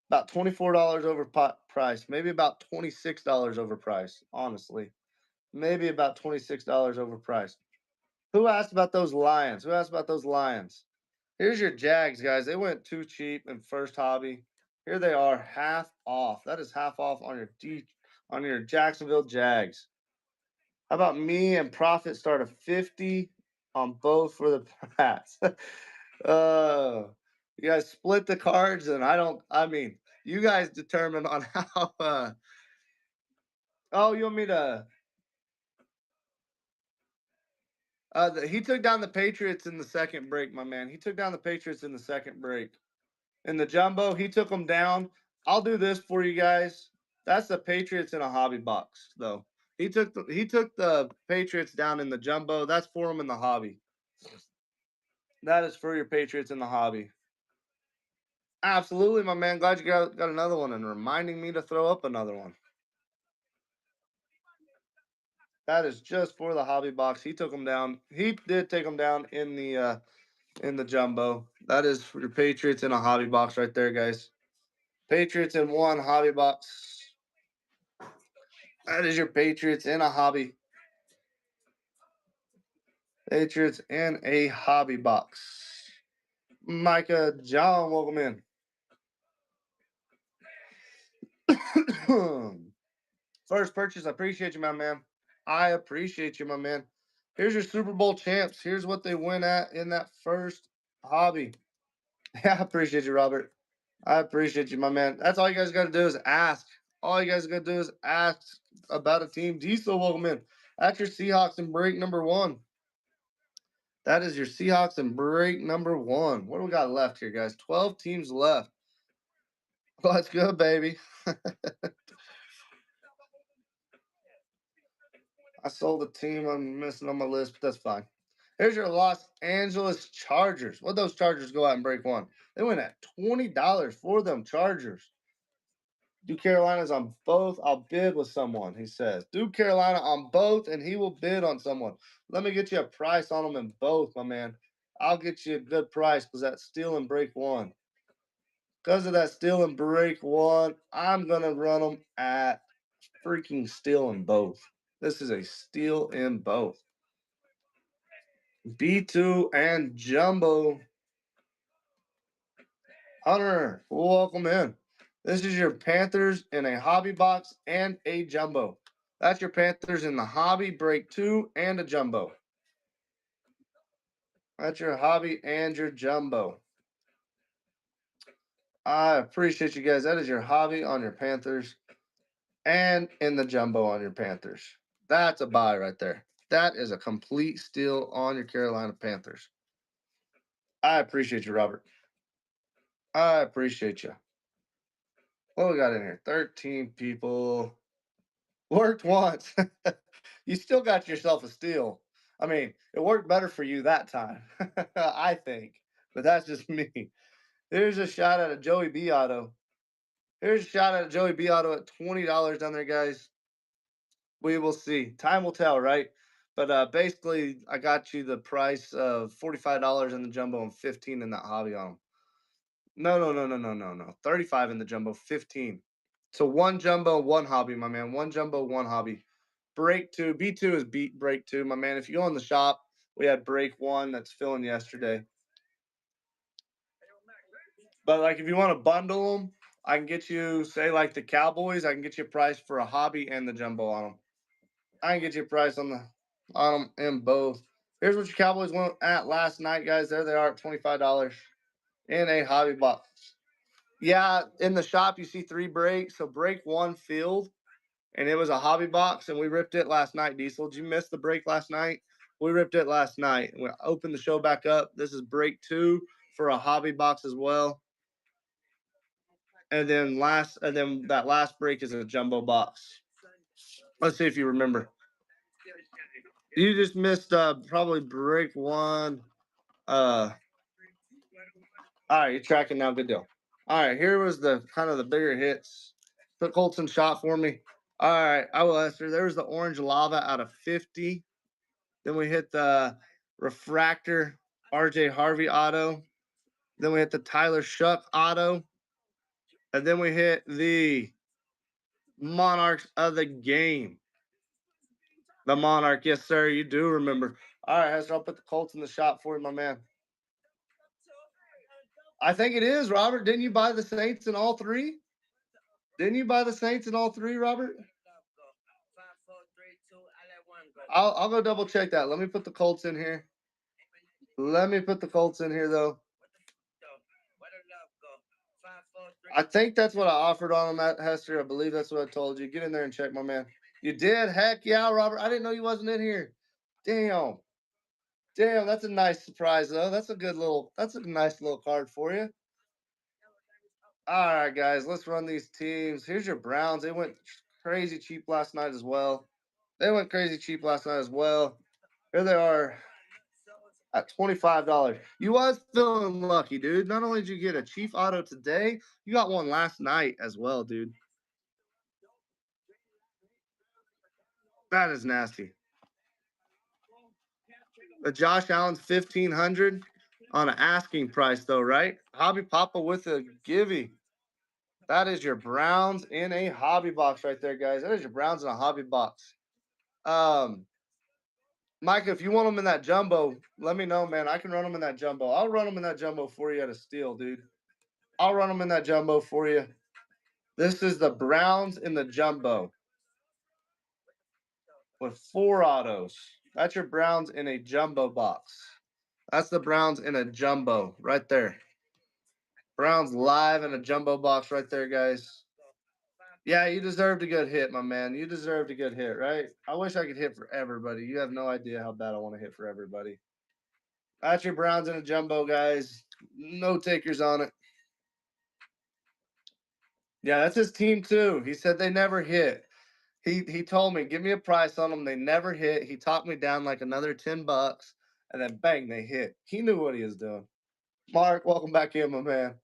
Speaker 1: About $24 over price. Maybe about $26 over price, honestly. Maybe about $26 over price. Who asked about those Lions? Who asked about those Lions? Here's your Jags, guys. They went too cheap in first hobby. Here they are, half off. That is half off on your Jacksonville Jags. How about me and Profit start a 50 on both for the Pats? You guys split the cards, and I mean, you guys determine on how. Oh, you want me to? He took down the Patriots in the second break, my man. He took down the Patriots in the second break. In the jumbo, he took them down. I'll do this for you guys. That's the Patriots in a hobby box, though. He took the Patriots down in the jumbo. That's for him in the hobby. That is for your Patriots in the hobby. Absolutely, my man. Glad you got another one and reminding me to throw up another one. That is just for the hobby box. He took them down. He did take them down in the jumbo. That is for your Patriots in a hobby box right there, guys. Patriots in one hobby box. That is your Patriots in a hobby. Patriots in a hobby box. Micah John, welcome in. First purchase, I appreciate you, my man. I appreciate you, my man. Here's your Super Bowl champs. Here's what they win at in that first hobby. Yeah, I appreciate you, Robert. I appreciate you, my man. That's all you guys got to do is ask. All you guys got to do is ask about a team. Diesel, welcome in. That's your Seahawks in break number one. That is your Seahawks in break number one. What do we got left here, guys? 12 teams left. Let's go, baby. I sold a team I'm missing on my list, but that's fine. Here's your Los Angeles Chargers. What those Chargers go out and break one? They went at $20 for them Chargers. Do Carolina's on both. I'll bid with someone, he says. Do Carolina on both, and he will bid on someone. Let me get you a price on them in both, my man. I'll get you a good price because that's steal and break one. Because of that steal and break one, I'm going to run them at freaking steal in both. This is a steal in both. B2 and Jumbo. Hunter, welcome in. This is your Panthers in a hobby box and a jumbo. That's your Panthers in the hobby, break two, and a jumbo. That's your hobby and your jumbo. I appreciate you guys. That is your hobby on your Panthers and in the jumbo on your Panthers. That's a buy right there. That is a complete steal on your Carolina Panthers. I appreciate you, Robert. I appreciate you. What we got in here? 13 people. Worked once. You still got yourself a steal. I mean, it worked better for you that time, I think. But that's just me. Here's a shot at a Joey B auto. Here's a shot at a Joey B auto at $20 down there, guys. We will see. Time will tell, right? But basically, I got you the price of $45 in the jumbo and $15 in that hobby on them. No. 35 in the jumbo, 15. So one jumbo, one hobby, my man. One jumbo, one hobby. Break two. B2 is break two, my man. If you go in the shop, we had break one that's filling yesterday. But like if you want to bundle them, I can get you, say like the Cowboys, I can get you a price for a hobby and the jumbo on them. I can get you a price on them in both. Here's what your Cowboys went at last night, guys. There they are at $25 in a hobby box. Yeah, in the shop you see 3 breaks. So break 1 filled, and it was a hobby box, and we ripped it last night. Diesel, did you miss the break last night? We ripped it last night. We opened the show back up. This is break 2 for a hobby box as well. And then that last break is a jumbo box. Let's see if you remember. You just missed probably break 1. All right, you're tracking now. Good deal. All right, here was the kind of the bigger hits. Put Colton shot for me. All right, I will answer. There was the orange lava out of 50. Then we hit the refractor RJ Harvey auto. Then we hit the Tyler Shuck auto. And then we hit the Monarchs of the game. The Monarch, yes, sir. You do remember. All right, Hester, I'll put the Colts in the shop for you, my man. I think it is, Robert. Didn't you buy the Saints in all 3? Didn't you buy the Saints in all 3, Robert? I'll go double check that. Let me put the Colts in here. Let me put the Colts in here, though. I think that's what I offered on them at Hester. I believe that's what I told you. Get in there and check, my man. You did? Heck yeah, Robert. I didn't know you wasn't in here. Damn. Damn, that's a nice surprise, though. That's a nice little card for you. All right, guys, let's run these teams. Here's your Browns. They went crazy cheap last night as well. Here they are at $25. You was feeling lucky, dude. Not only did you get a Chief auto today, you got one last night as well, dude. That is nasty. The Josh Allen's 1,500 on an asking price, though, right? Hobby Papa with a givey. That is your Browns in a hobby box right there, guys. That is your Browns in a hobby box. Mike, if you want them in that jumbo, let me know, man. I can run them in that jumbo. I'll run them in that jumbo for you at a steal, dude. I'll run them in that jumbo for you. This is the Browns in the jumbo with 4 autos. That's your Browns in a jumbo box. That's the Browns in a jumbo right there. Browns live in a jumbo box right there, guys. Yeah, you deserved a good hit, my man. You deserved a good hit, right? I wish I could hit for everybody. You have no idea how bad I want to hit for everybody. That's your Browns in a jumbo, guys. No takers on it. Yeah, that's his team too. He said they never hit. He told me, give me a price on them. They never hit. He talked me down like another $10, and then bang, they hit. He knew what he was doing. Mark, welcome back in, my man.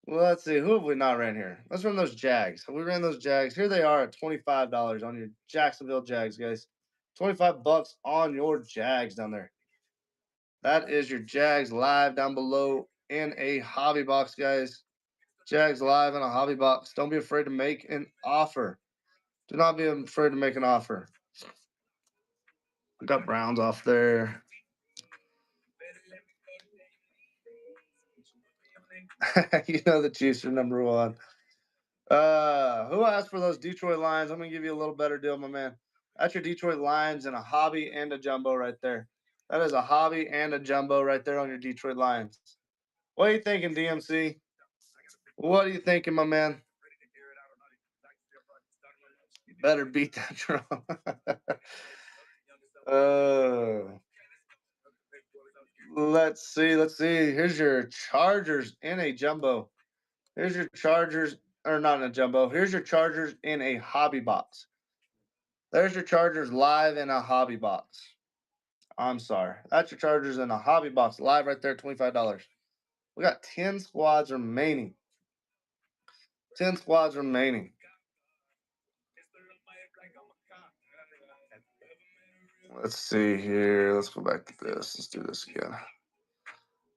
Speaker 1: Well, let's see. Who have we not ran here? Let's run those Jags. We ran those Jags. Here they are at $25 on your Jacksonville Jags, guys. $25 on your Jags down there. That is your Jags live down below in a hobby box, guys. Jags live in a hobby box. Don't be afraid to make an offer. Do not be afraid to make an offer. We got Browns off there. You know the Chiefs are number 1. Who asked for those Detroit Lions? I'm gonna give you a little better deal, my man. That's your Detroit Lions and a hobby and a jumbo right there. That is a hobby and a jumbo right there on your Detroit Lions. What are you thinking, DMC? What are you thinking, my man? Better beat that drum. Let's see. Here's your Chargers in a jumbo. Here's your Chargers, or not in a jumbo. Here's your Chargers in a hobby box. There's your Chargers live in a hobby box. I'm sorry. That's your Chargers in a hobby box live right there, $25. We got 10 squads remaining. 10 squads remaining. Let's see here. Let's go back to this. Let's do this again.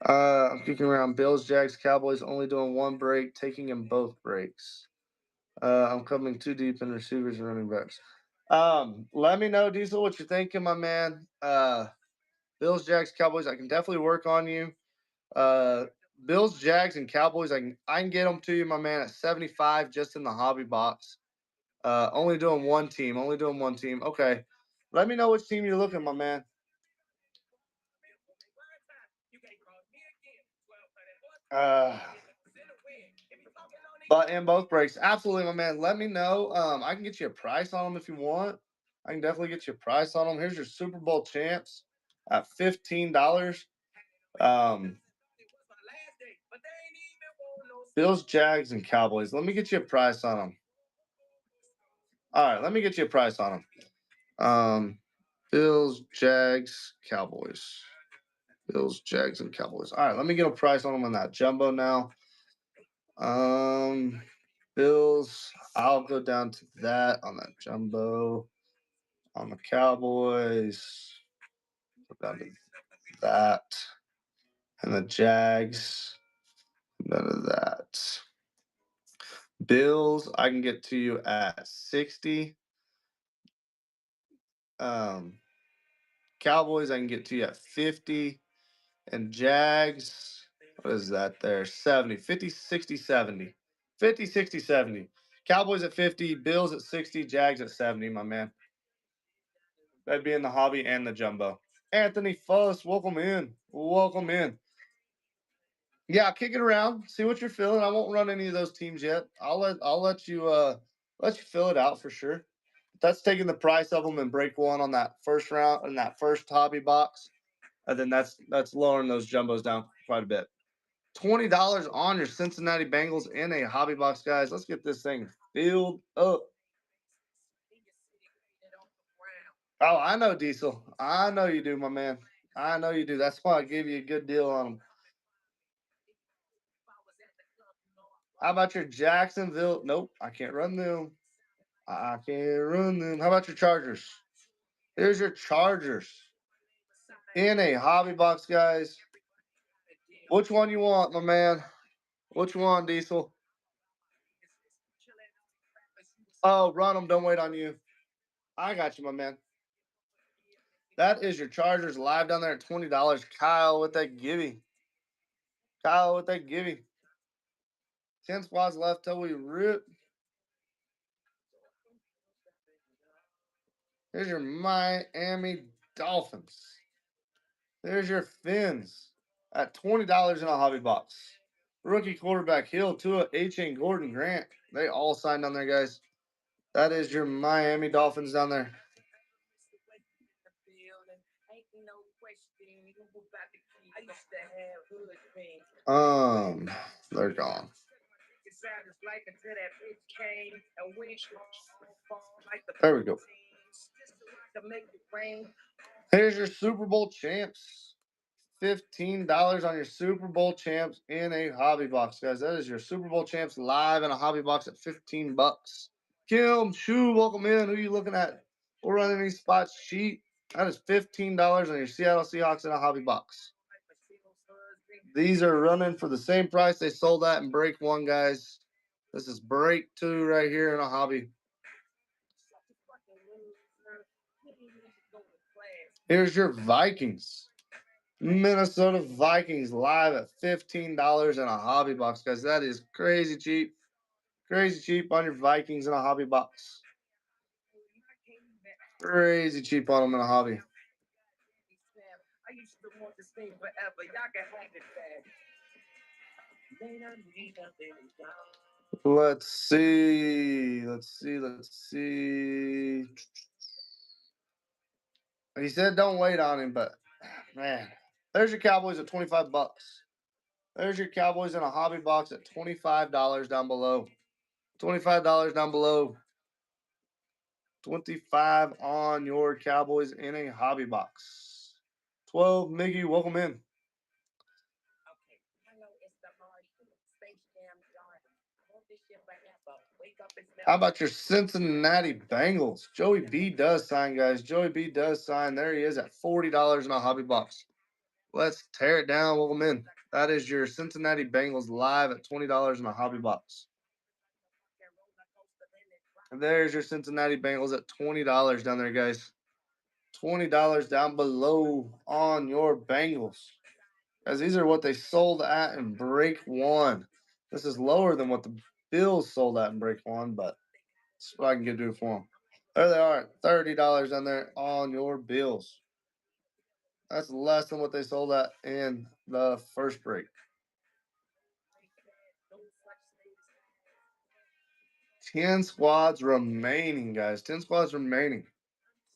Speaker 1: I'm kicking around Bills, Jags, Cowboys, only doing 1 break, taking in both breaks. I'm coming too deep in receivers and running backs. Let me know, Diesel, what you're thinking, my man. Bills, Jags, Cowboys, I can definitely work on you. Bills, Jags, and Cowboys, I can get them to you, my man, at 75 just in the hobby box. Only doing one team. Okay. Let me know which team you're looking, my man. But in both breaks, absolutely, my man. Let me know. I can get you a price on them if you want. I can definitely get you a price on them. Here's your Super Bowl champs at $15. Um, Bills, Jags, and Cowboys. Let me get you a price on them. All right, let me get you a price on them. Bills, Jags, Cowboys. Bills, Jags, and Cowboys. All right, let me get a price on them on that jumbo now. Bills, I'll go down to that on that jumbo. On the Cowboys, go down to that. And the Jags, none of that. Bills, I can get to you at 60. Cowboys, I can get to you at 50. And Jags, what is that there? 70. 50, 60, 70. 50, 60, 70. Cowboys at 50, Bills at 60, Jags at 70, my man. That'd be in the hobby and the jumbo. Anthony Fuss, welcome in. Welcome in. Yeah, kick it around. See what you're feeling. I won't run any of those teams yet. I'll let you fill it out for sure. That's taking the price of them and break one on that first round and that first hobby box. And then that's lowering those jumbos down quite a bit. $20 on your Cincinnati Bengals in a hobby box, guys. Let's get this thing filled up. Oh, I know, Diesel. I know you do, my man. I know you do. That's why I gave you a good deal on them. How about your Jacksonville? Nope, I can't run them. I can't run them. How about your Chargers? Here's your Chargers in a hobby box, guys. Which one you want, my man? Which one, Diesel? Oh, run them. Don't wait on you. I got you, my man. That is your Chargers live down there at $20. Kyle with that giving. Kyle with that giving. 10 spots left till we rip. Here's your Miami Dolphins. There's your Fins at $20 in a hobby box. Rookie quarterback Hill, Tua, A-Chain, Gordon, Grant. They all signed on there, guys. That is your Miami Dolphins down there. They're gone. There we go. Here's your Super Bowl champs. $15 on your Super Bowl champs in a hobby box, guys. That is your Super Bowl champs live in a hobby box at $15. Kim Shu, welcome in. Who are you looking at? We're running these spots cheap. That is $15 on your Seattle Seahawks in a hobby box. These are running for the same price they sold at in break one, guys. This is break two right here in a hobby. Here's your Vikings. Minnesota Vikings live at $15 in a hobby box, guys. That is crazy cheap. Crazy cheap on your Vikings in a hobby box. Crazy cheap on them in a hobby. Let's see. He said don't wait on him, but man, there's your Cowboys at $25. There's your Cowboys in a hobby box at $25 down below. $25 down below. 25 on your Cowboys in a hobby box. 12, Miggy, welcome in. How about your Cincinnati Bengals? Joey B does sign, guys. Joey B does sign. There he is at $40 in a hobby box. Let's tear it down. Welcome in. That is your Cincinnati Bengals live at $20 in a hobby box. And there's your Cincinnati Bengals at $20 down there, guys. $20 down below on your Bengals. As these are what they sold at in break one. This is lower than what the Bills sold at in break one, but that's what I can do for them. There they are, $30 down there on your Bills. That's less than what they sold at in the first break. 10 squads remaining, guys. 10 squads remaining.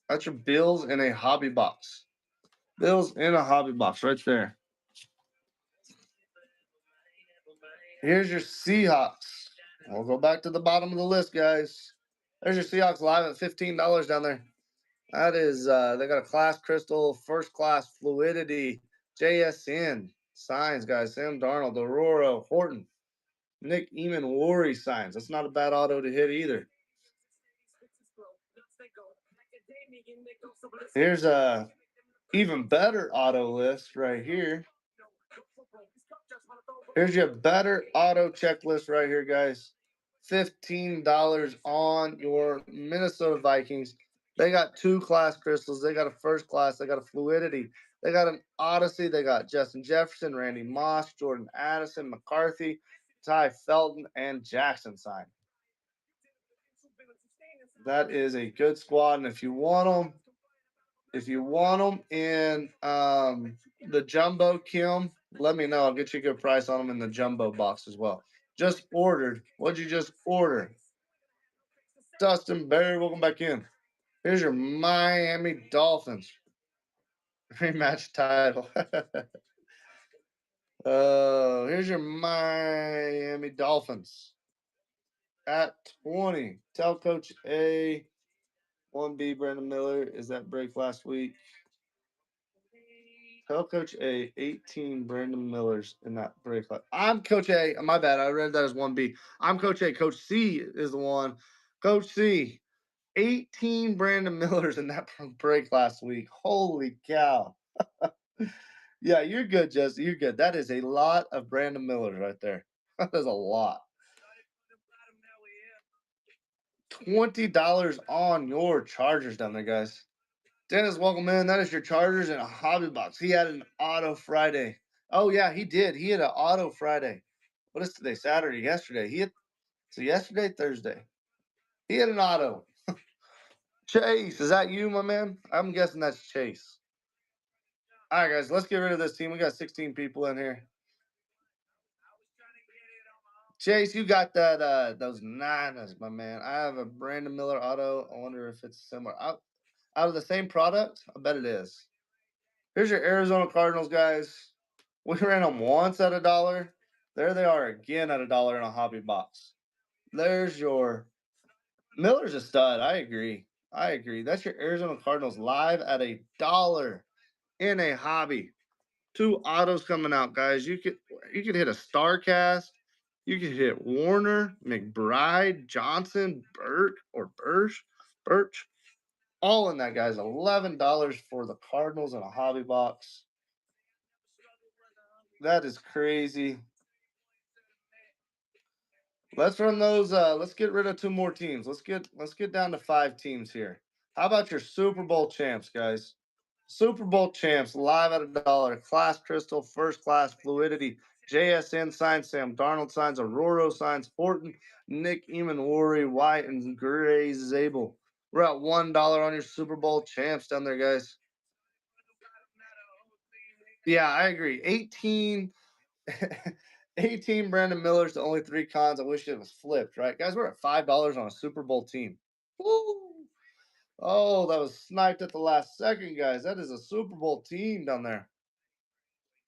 Speaker 1: That's your Bills in a hobby box. Bills in a hobby box right there. Here's your Seahawks. We'll go back to the bottom of the list, guys. There's your Seahawks live at $15 down there. That is, they got a class crystal, first class fluidity, JSN signs, guys. Sam Darnold, Aurora, Horton, Nick Eamon, Worry signs. That's not a bad auto to hit either. Here's a even better auto list right here. Here's your better auto checklist right here, guys. $15 on your Minnesota Vikings. They got 2 class crystals. They got a first class. They got a fluidity. They got an Odyssey. They got Justin Jefferson, Randy Moss, Jordan Addison, McCarthy, Ty Felton, and Jackson sign. That is a good squad, and if you want them in the jumbo, Kim, let me know. I'll get you a good price on them in the jumbo box as well. Just ordered. What'd you just order? Dustin Berry, welcome back in. Here's your Miami Dolphins rematch title. Here's your Miami Dolphins at 20. Tell Coach A, 1B Brandon Miller. Is that break last week? Tell Coach A, 18 Brandon Millers in that break. I'm Coach A. My bad. I read that as 1B. I'm Coach A. Coach C is the one. Coach C, 18 Brandon Millers in that break last week. Holy cow. Yeah, you're good, Jesse. You're good. That is a lot of Brandon Millers right there. That is a lot. $20 on your Chargers down there, guys. Dennis, welcome in. That is your Chargers in a hobby box. He had an auto Friday. Oh, yeah, he did. He had an auto Friday. What is today? Saturday, yesterday. So yesterday, Thursday. He had an auto. Chase, is that you, my man? I'm guessing that's Chase. All right, guys, let's get rid of this team. We got 16 people in here. Chase, you got that those Niners, my man. I have a Brandon Miller auto. I wonder if it's similar. Out of the same product? I bet it is. Here's your Arizona Cardinals, guys. We ran them once at $1. There they are again at $1 in a hobby box. There's your Miller's a stud. I agree. That's your Arizona Cardinals live at $1 in a hobby. 2 autos coming out, guys. You could hit a StarCast. You could hit Warner, McBride, Johnson, Birch. All in that, guys. $11 for the Cardinals in a hobby box. That is crazy. Let's run those. Let's get rid of 2 more teams. Let's get down to 5 teams here. How about your Super Bowl champs, guys? Super Bowl champs live at $1. Class Crystal, first class fluidity. JSN signs, Sam Darnold signs, Aurora signs, Horton, Nick Eamon, Worry, White, and Gray Zabel. We're at $1 on your Super Bowl champs down there, guys. Yeah, I agree. 18 Brandon Miller's the only 3 cons. I wish it was flipped, right? Guys, we're at $5 on a Super Bowl team. Woo! Oh, that was sniped at the last second, guys. That is a Super Bowl team down there.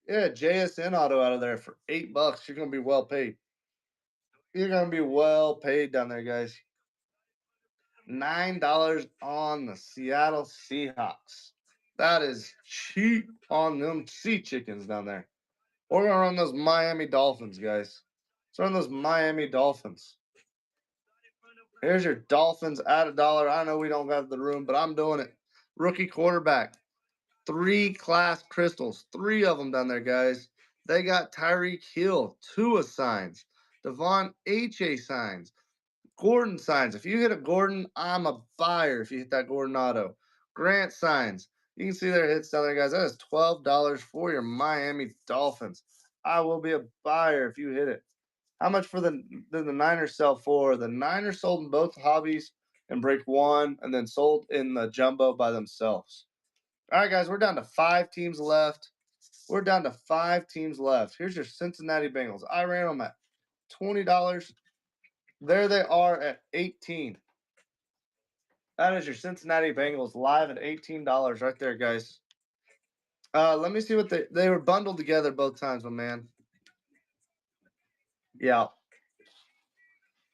Speaker 1: Yeah, JSN auto out of there for $8. You're going to be well paid. You're going to be well paid down there, guys. $9 on the Seattle Seahawks. That is cheap on them sea chickens down there. We're going to run those Miami Dolphins, guys. Let's run those Miami Dolphins. Here's your Dolphins at $1. I know we don't have the room, but I'm doing it. Rookie quarterback. 3 class crystals. 3 of them down there, guys. They got Tyreek Hill, Tua signs. Devon H.A. signs. Gordon signs. If you hit a Gordon, I'm a buyer if you hit that Gordon auto. Grant signs. You can see their hits down there, guys. That is $12 for your Miami Dolphins. I will be a buyer if you hit it. How much for the Niners sell for? The Niners sold in both hobbies in break 1 and then sold in the jumbo by themselves. All right, guys, we're down to 5 teams left. Here's your Cincinnati Bengals. I ran them at $20. There they are at 18. That is your Cincinnati Bengals live at $18 right there, guys. Let me see what they were bundled together both times, my man. Yeah.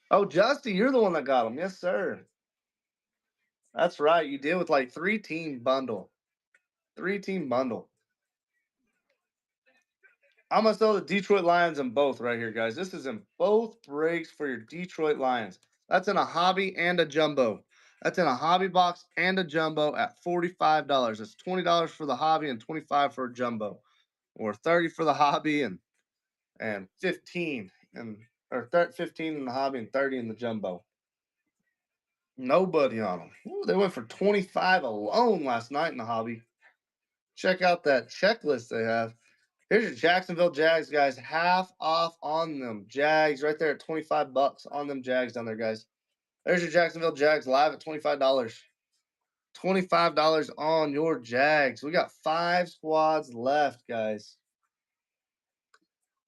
Speaker 1: Oh, Justy, you're the one that got them. Yes, sir. That's right. You did with like 3-team bundle. 3-team bundle. I'm going to sell the Detroit Lions in both right here, guys. This is in both breaks for your Detroit Lions. That's in a hobby and a jumbo. That's in a hobby box and a jumbo at $45. That's $20 for the hobby and $25 for a jumbo. Or $30 for the hobby and 15 and or 15 in the hobby and 30 in the jumbo. Nobody on them. Ooh, they went for 25 alone last night in the hobby. Check out that checklist they have. Here's your Jacksonville Jags, guys. Half off on them. Jags right there at 25 bucks on them Jags down there, guys. There's your Jacksonville Jags live at $25. $25 on your Jags. We got 5 squads left, guys.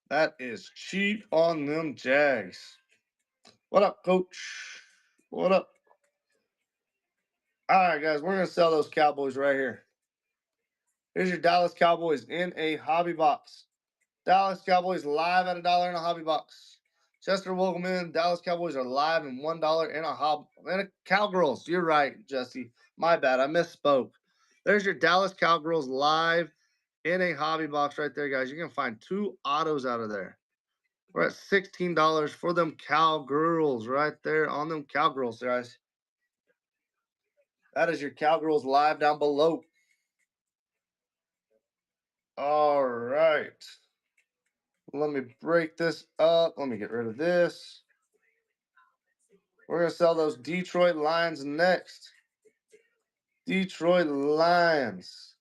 Speaker 1: That is cheap on them Jags. What up, coach? What up? All right, guys, we're going to sell those Cowboys right here. Here's your Dallas Cowboys in a hobby box. Dallas Cowboys live at $1 in a hobby box. Chester, welcome in. Dallas Cowboys are live in $1 in a hobby. And a Cowgirls. You're right, Jesse. My bad. I misspoke. There's your Dallas Cowgirls live in a hobby box right there, guys. You're going to find 2 autos out of there. We're at $16 for them Cowgirls right there on them Cowgirls, guys. That is your Cowgirls live down below. All right. Let me break this up. Let me get rid of this. We're going to sell those Detroit Lions next. Detroit Lions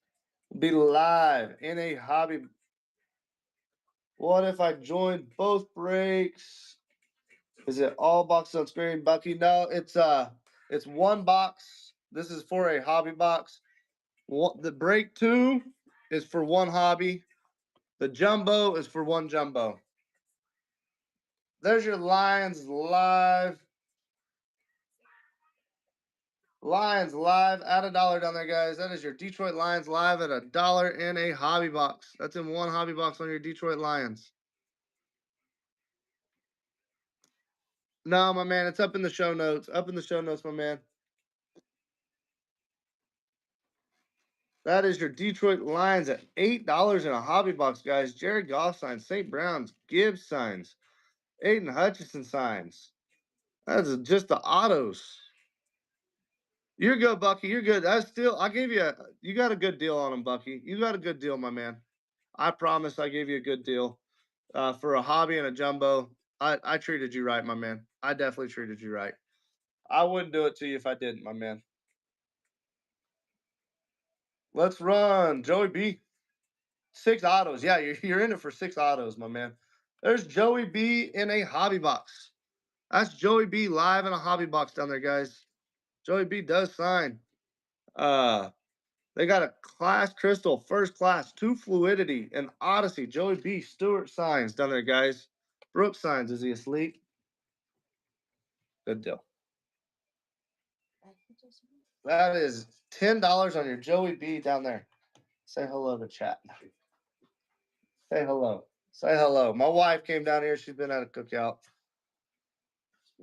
Speaker 1: will be live in a hobby. What if I joined both breaks? Is it all boxes on screen, Bucky? No, it's one box. This is for a hobby box. The break 2 is for one hobby. The jumbo is for one jumbo. There's your Lions live. Lions live at $1 down there, guys. That is your Detroit Lions live at $1 in a hobby box. That's in one hobby box on your Detroit Lions. No, my man, it's up in the show notes. Up in the show notes, my man. That is your Detroit Lions at $8 in a hobby box, guys. Jared Goff signs, St. Brown's, Gibbs signs, Aiden Hutchinson signs. That's just the autos. You're good, Bucky. You're good. I gave you got a good deal on them, Bucky. You got a good deal, my man. I promise I gave you a good deal. For a hobby and a jumbo, I treated you right, my man. I definitely treated you right. I wouldn't do it to you if I didn't, my man. Let's run, Joey B. 6 autos. Yeah, you're in it for 6 autos, my man. There's Joey B in a hobby box. That's Joey B live in a hobby box down there, guys. Joey B does sign. They got a Class Crystal, First Class, 2 Fluidity, and Odyssey. Joey B. Stewart signs down there, guys. Brooks signs. Is he asleep? Good deal. That is $10 on your Joey B down there. Say hello to chat. Say hello. Say hello. My wife came down here. She's been at a cookout.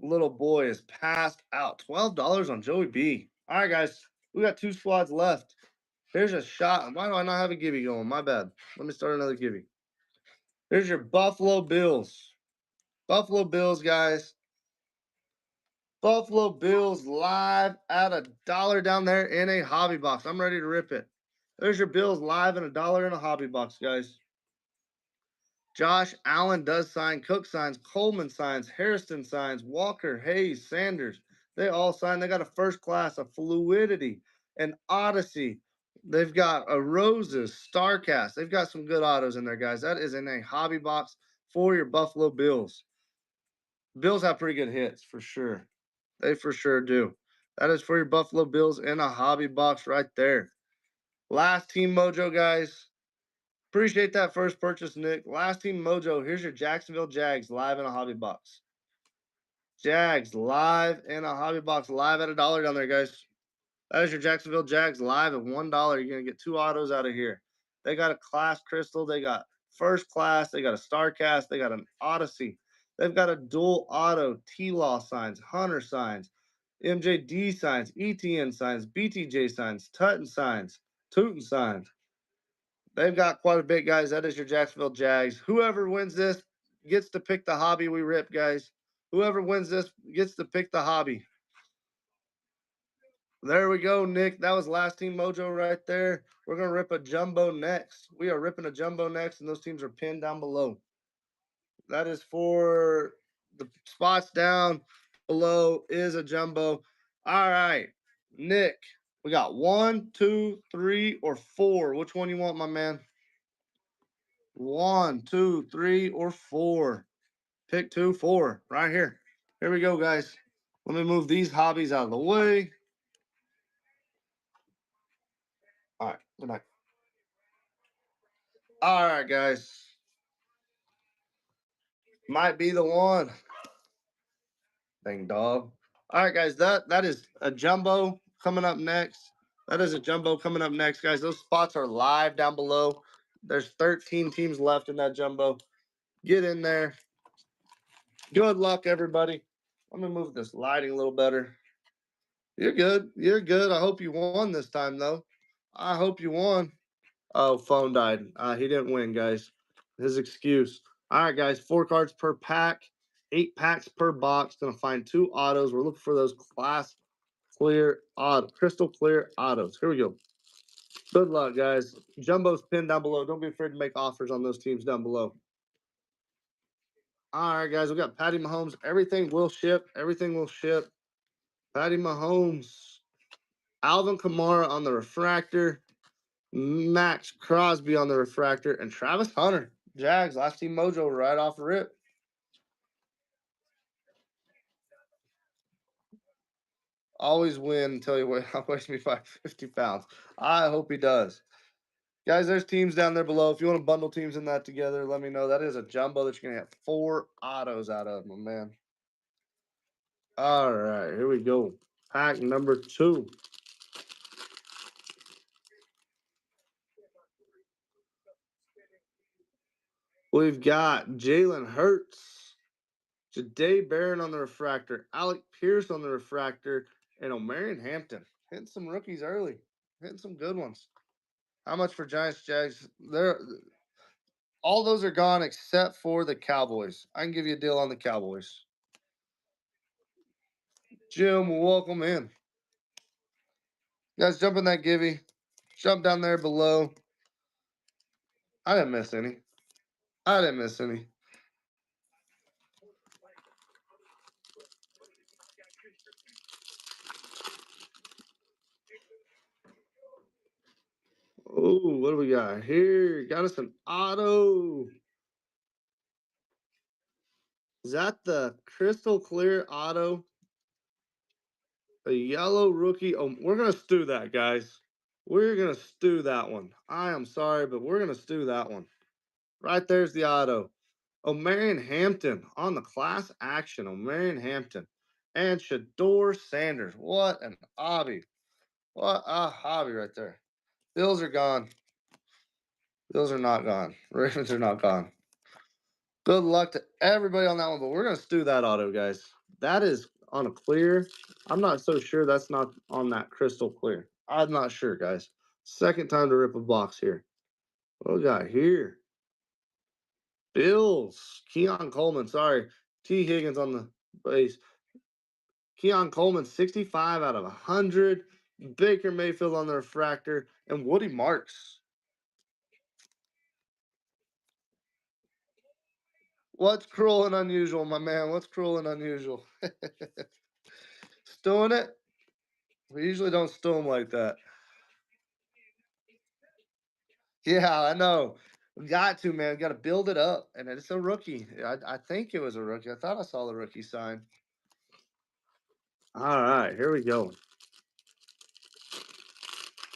Speaker 1: Little boy is passed out. $12 on Joey B. All right, guys. We got 2 squads left. Here's a shot. Why do I not have a Gibby going? My bad. Let me start another Gibby. Here's your Buffalo Bills. Buffalo Bills, guys. Buffalo Bills live at $1 down there in a hobby box. I'm ready to rip it. There's your Bills live at $1 in a hobby box, guys. Josh Allen does sign. Cook signs. Coleman signs. Harrison signs. Walker, Hayes, Sanders. They all sign. They got a First Class, a Fluidity, an Odyssey. They've got a Roses, StarCast. They've got some good autos in there, guys. That is in a hobby box for your Buffalo Bills. Bills have pretty good hits, for sure. They for sure do. That is for your Buffalo Bills in a hobby box right there. Last Team Mojo, guys. Appreciate that first purchase, Nick. Last Team Mojo. Here's your Jacksonville Jags live in a hobby box. Jags live in a hobby box, live at $1 down there, guys. That is your Jacksonville Jags live at $1. You're gonna get 2 autos out of here. They got a class crystal, they got first class, they got a star cast, they got an Odyssey. They've got a dual auto, T-Law signs, Hunter signs, MJD signs, ETN signs, BTJ signs, Tutton signs, Tootin signs. They've got quite a bit, guys. That is your Jacksonville Jags. Whoever wins this gets to pick the hobby we rip, guys. Whoever wins this gets to pick the hobby. There we go, Nick. That was last team mojo right there. We're going to rip a jumbo next. We are ripping a jumbo next, and those teams are pinned down below. That is for the spots down below is a jumbo. All right, Nick. We got 1, 2, 3, or 4. Which one you want, my man? 1, 2, 3, or 4. Pick 2, 4. Right here. Here we go, guys. Let me move these hobbies out of the way. All right. Good night. All right, guys. Might be the one. Dang dog. All right, guys. That is a jumbo coming up next. That is a jumbo coming up next, guys. Those spots are live down below. There's 13 teams left in that jumbo. Get in there. Good luck, everybody. Let me move this lighting a little better. You're good. You're good. I hope you won this time, though. I hope you won. Oh, phone died. He didn't win, guys. His excuse. All right, guys. 4 cards per pack. 8 packs per box. Gonna find 2 autos. We're looking for those class clear auto, crystal clear autos. Here we go. Good luck, guys. Jumbo's pinned down below. Don't be afraid to make offers on those teams down below. All right, guys. We got Patty Mahomes. Everything will ship. Everything will ship. Patty Mahomes. Alvin Kamara on the refractor. Max Crosby on the refractor. And Travis Hunter. Jags. Last team mojo right off the rip. Always win until you weighs me 50 pounds. I hope he does. Guys, there's teams down there below. If you want to bundle teams in that together, let me know. That is a jumbo that you're going to have 4 autos out of, my man. All right, here we go. Pack number 2. We've got Jalen Hurts, Ja'Day Barron on the refractor, Alec Pierce on the refractor, and O'Marion Hampton. Hitting some rookies early. Hitting some good ones. How much for Giants, Jags? All those are gone except for the Cowboys. I can give you a deal on the Cowboys. Jim, welcome in. Guys, jump in that givey. Jump down there below. I didn't miss any. I didn't miss any. Oh, what do we got here? Got us an auto. Is that the crystal clear auto? A yellow rookie. Oh, we're going to stew that, guys. We're going to stew that one. I am sorry, but we're going to stew that one. Right there's the auto. O'Marion Hampton on the class action. O'Marion Hampton. And Shador Sanders. What an hobby. What a hobby right there. Bills are gone. Bills are not gone. Ravens are not gone. Good luck to everybody on that one, but we're going to stew that auto, guys. That is on a clear. I'm not so sure that's not on that crystal clear. I'm not sure, guys. Second time to rip a box here. What we got here? Bills. Keon Coleman. Sorry. T. Higgins on the base. Keon Coleman, 65 out of 100. Baker Mayfield on the refractor. And Woody Marks. What's cruel and unusual, my man? What's cruel and unusual? Stewing it? We usually don't stew them like that. Yeah, I know. We got to, man. We got to build it up. And it's a rookie. I think it was a rookie. I thought I saw the rookie sign. All right, here we go.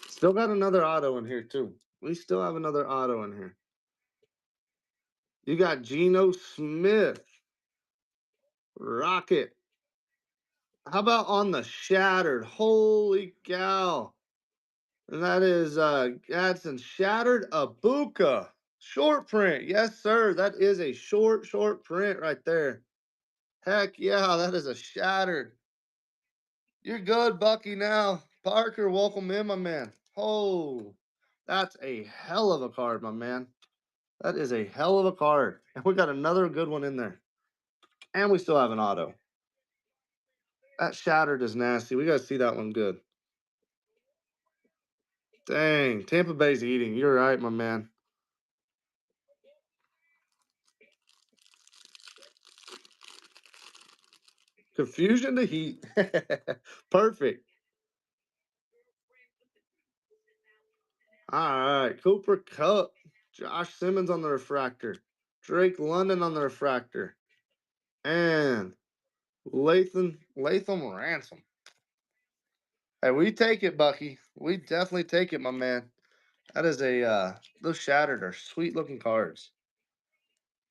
Speaker 1: Still got another auto in here, too. We still have another auto in here. You got Geno Smith. Rocket. How about on the shattered? Holy cow. And that is Gadsden Shattered Abuka. Short print. Yes, sir. That is a short print right there. Heck yeah, that is a shattered. You're good, Bucky, now. Parker, welcome in, my man. Oh, that's a hell of a card, my man. That is a hell of a card. And we got another good one in there. And we still have an auto. That shattered is nasty. We got to see that one good. Dang, Tampa Bay's eating. You're right, my man. Confusion to heat. Perfect. All right, Cooper Cup. Josh Simmons on the refractor. Drake London on the refractor. And Latham Ransom. Hey, we take it, Bucky. We definitely take it, my man. That is a those shattered are sweet looking cards.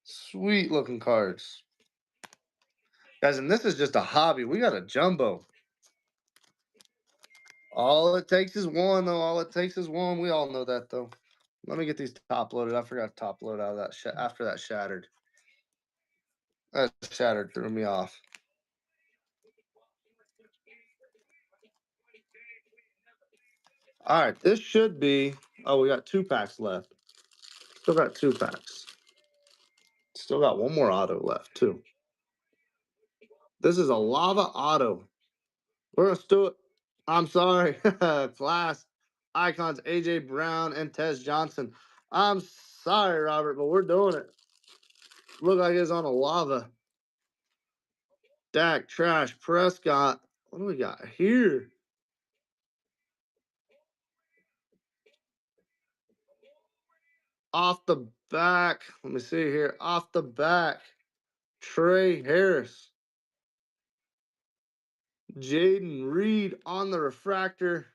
Speaker 1: Sweet looking cards. Guys, and this is just a hobby. We got a jumbo. All it takes is one, though. All it takes is one. We all know that, though. Let me get these top loaded. I forgot to top load out of that after that shattered. That shattered threw me off. All right, this should be. Oh, we got 2 packs left. Still got 2 packs. Still got one more auto left, too. This is a lava auto. We're going to do it. I'm sorry. Class icons AJ Brown and Tez Johnson. I'm sorry, Robert, but we're doing it. Look like it's on a lava. Dak, Trash, Prescott. What do we got here? Off the back. Let me see here. Off the back. Trey Harris. Jaden Reed on the refractor.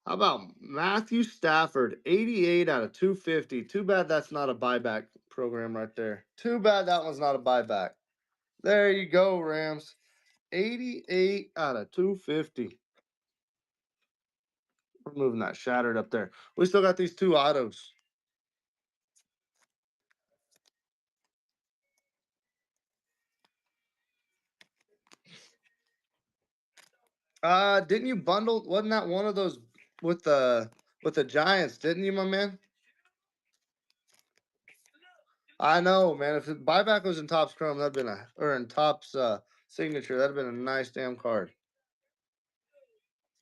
Speaker 1: How about Matthew Stafford, 88 out of 250. Too bad that's not a buyback program right there. Too bad that one's not a buyback. There you go, Rams. 88 out of 250. We're moving that shattered up there. We still got these 2 autos. Didn't you bundle? Wasn't that one of those with the Giants? Didn't you, my man? I know, man. If buyback was in Topps Chrome, that'd been or in Topps signature, that'd been a nice damn card.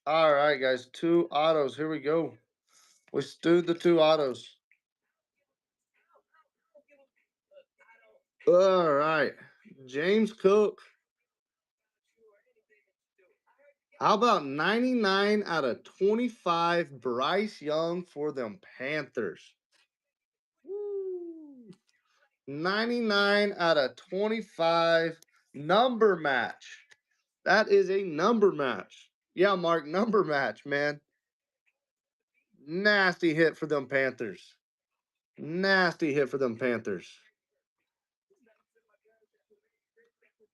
Speaker 1: All right, guys, 2 autos. Here we go. We stewed the 2 autos. All right, James Cook. How about 99 out of 25 Bryce Young for them Panthers? Woo. 99 out of 25 number match. That is a number match. Yeah, Mark, number match, man. Nasty hit for them Panthers. Nasty hit for them Panthers.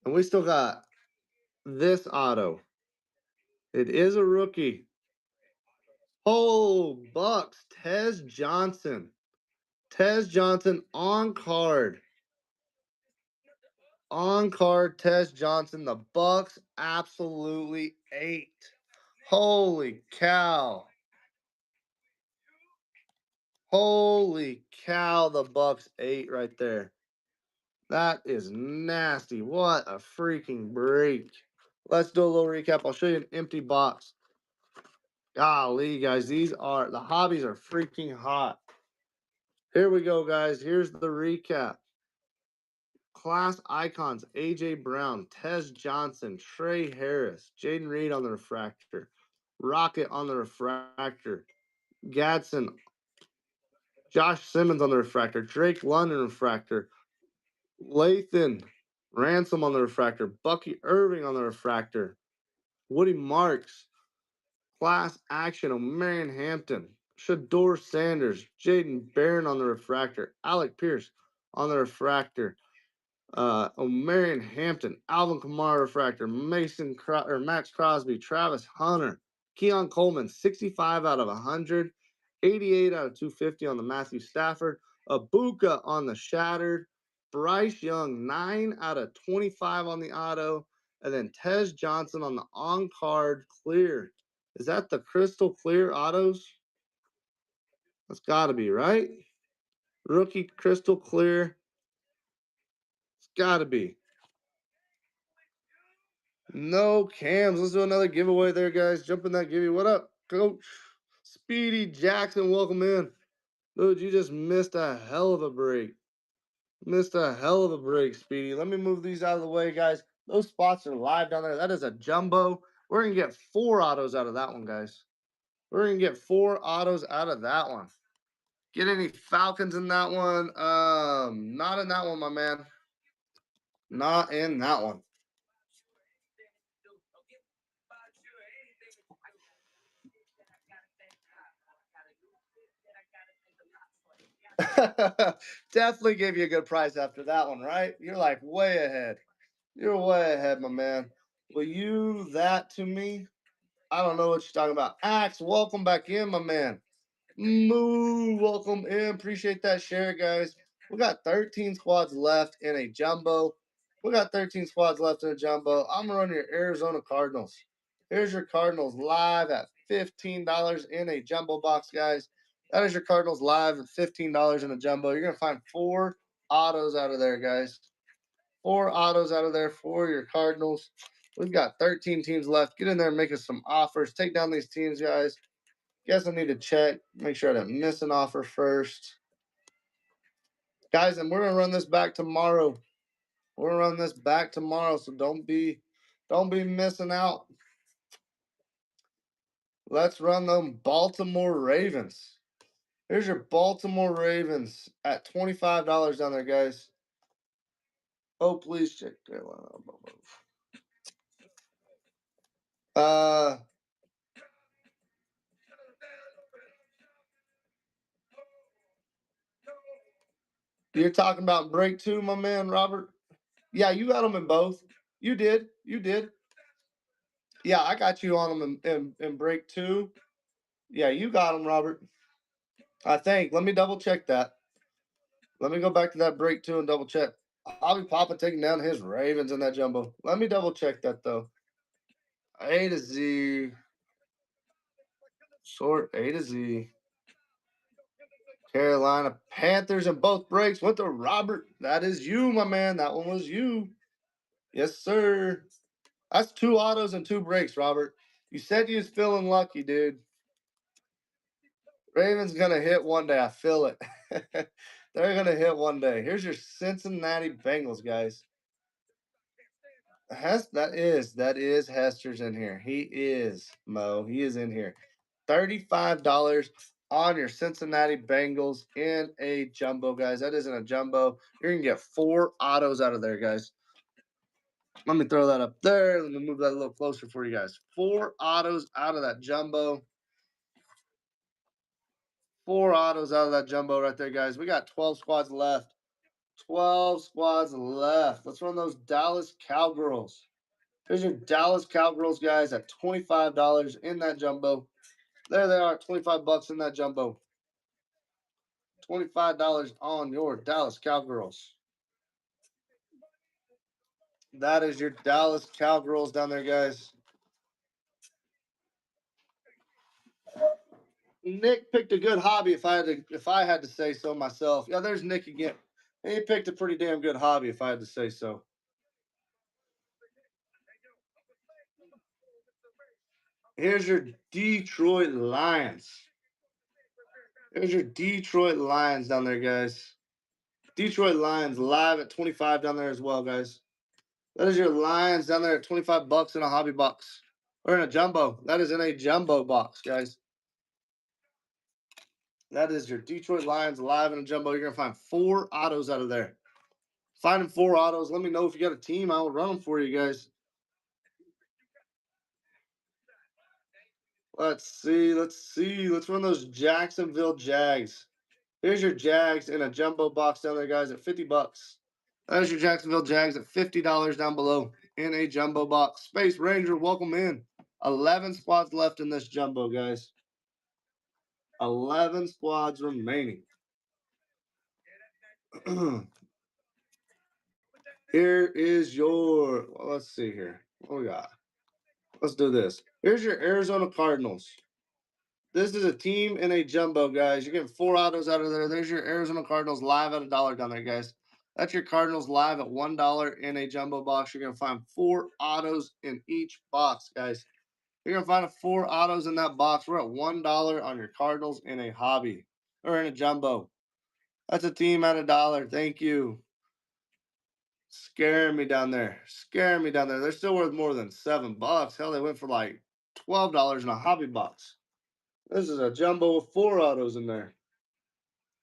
Speaker 1: And we still got this auto. It is a rookie. Oh, Bucks, Tez Johnson. Tez Johnson on card. On card, Tez Johnson. The Bucks absolutely ate. Holy cow. Holy cow, the Bucks ate right there. That is nasty. What a freaking break. Let's do a little recap. I'll show you an empty box. Golly, guys, the hobbies are freaking hot. Here we go, guys. Here's the recap. Class icons, A.J. Brown, Tez Johnson, Trey Harris, Jaden Reed on the refractor, Rocket on the refractor, Gadsden, Josh Simmons on the refractor, Drake London refractor, Lathan Ransom on the refractor, Bucky Irving on the refractor, Woody Marks, Class Action, O'Marion Hampton, Shador Sanders, Jaden Barron on the refractor, Alec Pierce on the refractor, O'Marion Hampton, Alvin Kamara refractor, Max Crosby, Travis Hunter, Keon Coleman, 65 out of 100, 88 out of 250 on the Matthew Stafford, Abuka on the Shattered, Bryce Young, 9 out of 25 on the auto, and then Tez Johnson on the on-card clear. Is that the crystal clear autos? That's got to be, right? Rookie crystal clear. It's got to be. No cams. Let's do another giveaway there, guys. Jump in that giveaway. What up, Coach? Speedy Jackson, welcome in. Dude, you just missed a hell of a break. Missed a hell of a break, Speedy. Let me move these out of the way, guys. Those spots are live down there. That is a jumbo. We're going to get 4 autos out of that one, guys. We're going to get 4 autos out of that one. Get any Falcons in that one? Not in that one, my man. Not in that one. Definitely gave you a good price after that one, right? You're like way ahead. You're way ahead, my man. Will you that to me? I don't know what you're talking about. Axe, welcome back in, my man. Moo, welcome in. Appreciate that share, guys. We got 13 squads left in a jumbo. We got 13 squads left in a jumbo. I'm going to run your Arizona Cardinals. Here's your Cardinals live at $15 in a jumbo box, guys. That is your Cardinals live at $15 in a jumbo. You're going to find 4 autos out of there, guys. 4 autos out of there for your Cardinals. We've got 13 teams left. Get in there and make us some offers. Take down these teams, guys. Guess I need to check, make sure I didn't miss an offer first. Guys, and we're going to run this back tomorrow. We're going to run this back tomorrow, so don't be missing out. Let's run them Baltimore Ravens. Here's your Baltimore Ravens at $25 down there, guys. Oh, please check. You're talking about break 2, my man, Robert? Yeah, you got them in both. You did. You did. Yeah, I got you on them in break 2. Yeah, you got them, Robert. I think. Let me double check that. Let me go back to that break 2 and double check. I'll be Papa taking down his Ravens in that jumbo. Let me double check that, though. A to Z. Sort A to Z. Carolina Panthers in both breaks went to Robert. That is you, my man. That one was you. Yes, sir. That's 2 autos and 2 breaks, Robert. You said you was feeling lucky, dude. Ravens going to hit one day. I feel it. They're going to hit one day. Here's your Cincinnati Bengals, guys. That is Hester's in here. He is, Mo. He is in here. $35 on your Cincinnati Bengals in a jumbo, guys. That isn't a jumbo. You're going to get 4 autos out of there, guys. Let me throw that up there. Let me move that a little closer for you guys. 4 autos out of that jumbo. 4 autos out of that jumbo right there, guys. We got 12 squads left. 12 squads left. Let's run those Dallas Cowgirls. Here's your Dallas Cowgirls, guys, at $25 in that jumbo. There they are, $25 in that jumbo. $25 on your Dallas Cowgirls. That is your Dallas Cowgirls down there, guys. Nick picked a good hobby if I had to say so myself. Yeah, there's Nick again. He picked a pretty damn good hobby if I had to say so. Here's your Detroit Lions. Here's your Detroit Lions down there, guys. Detroit Lions live at 25 down there as well, guys. That is your Lions down there at $25 in a hobby box. Or in a jumbo. That is in a jumbo box, guys. That is your Detroit Lions live in a jumbo. You're going to find 4 autos out of there. Finding 4 autos. Let me know if you got a team. I will run them for you guys. Let's see. Let's run those Jacksonville Jags. Here's your Jags in a jumbo box down there, guys, at $50. There's your Jacksonville Jags at $50 down below in a jumbo box. Space Ranger, welcome in. 11 spots left in this jumbo, guys. 11 squads remaining. Here is your, well, let's see here. What we got? Let's do this. Here's your Arizona Cardinals. This is a team in a jumbo, guys. You're getting 4 autos out of there. There's your Arizona Cardinals live at $1 down there, guys. That's your Cardinals live at $1 in a jumbo box. You're going to find 4 autos in each box, guys. You're going to find 4 autos in that box. We're at $1 on your Cardinals in a hobby or in a jumbo. That's a team at $1. Thank you. Scaring me down there. Scaring me down there. They're still worth more than $7. Hell, they went for like $12 in a hobby box. This is a jumbo with 4 autos in there.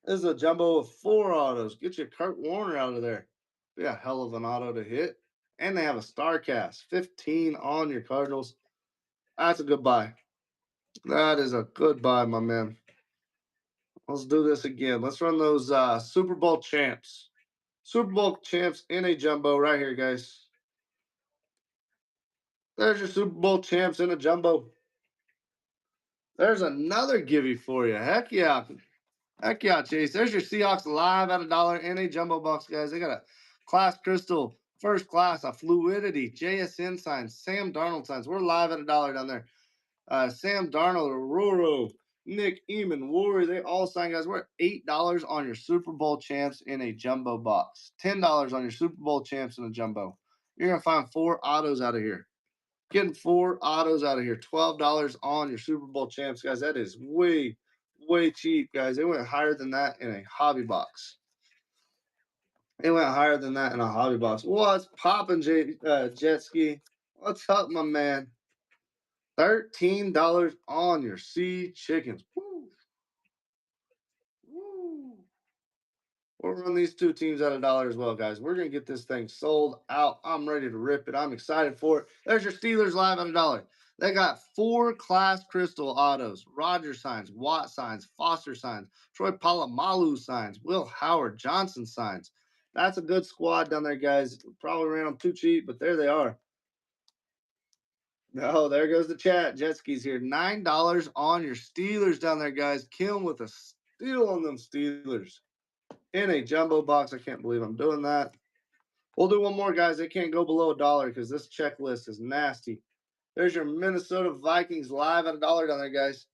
Speaker 1: This is a jumbo with 4 autos. Get your Kurt Warner out of there. Be a hell of an auto to hit. And they have a star cast. 15 on your Cardinals. That's a good buy. That is a good buy, my man. Let's do this again. Let's run those Super Bowl champs. Super Bowl champs in a jumbo right here, guys. There's your Super Bowl champs in a jumbo. There's another givey for you. Heck yeah. Heck yeah, Chase. There's your Seahawks live at $1 in a jumbo box, guys. They got a class crystal, first class, a fluidity, JSN signs, Sam Darnold signs. We're live at $1 down there. Sam Darnold, Roro, Nick Eamon, Warrior, they all sign, guys. We're at $8 on your Super Bowl champs in a jumbo box. $10 on your Super Bowl champs in a jumbo. You're going to find 4 autos out of here. Getting 4 autos out of here. $12 on your Super Bowl champs, guys. That is way cheap, guys. They went higher than that in a hobby box. They went higher than that in a hobby box. What's popping, Jet Ski? What's up, my man? $13 on your Sea Chickens. Woo. Woo. We'll run these 2 teams at $1 as well, guys. We're going to get this thing sold out. I'm ready to rip it. I'm excited for it. There's your Steelers live at $1. They got 4 class crystal autos. Rogers signs, Watt signs, Foster signs, Troy Polamalu signs, Will Howard Johnson signs. That's a good squad down there, guys. Probably ran them too cheap, but there they are. No, there goes the chat. Jet Ski's here. $9 on your Steelers down there, guys. Kill 'em with a steal on them Steelers. In a jumbo box. I can't believe I'm doing that. We'll do one more, guys. They can't go below $1 because this checklist is nasty. There's your Minnesota Vikings live at $1 down there, guys.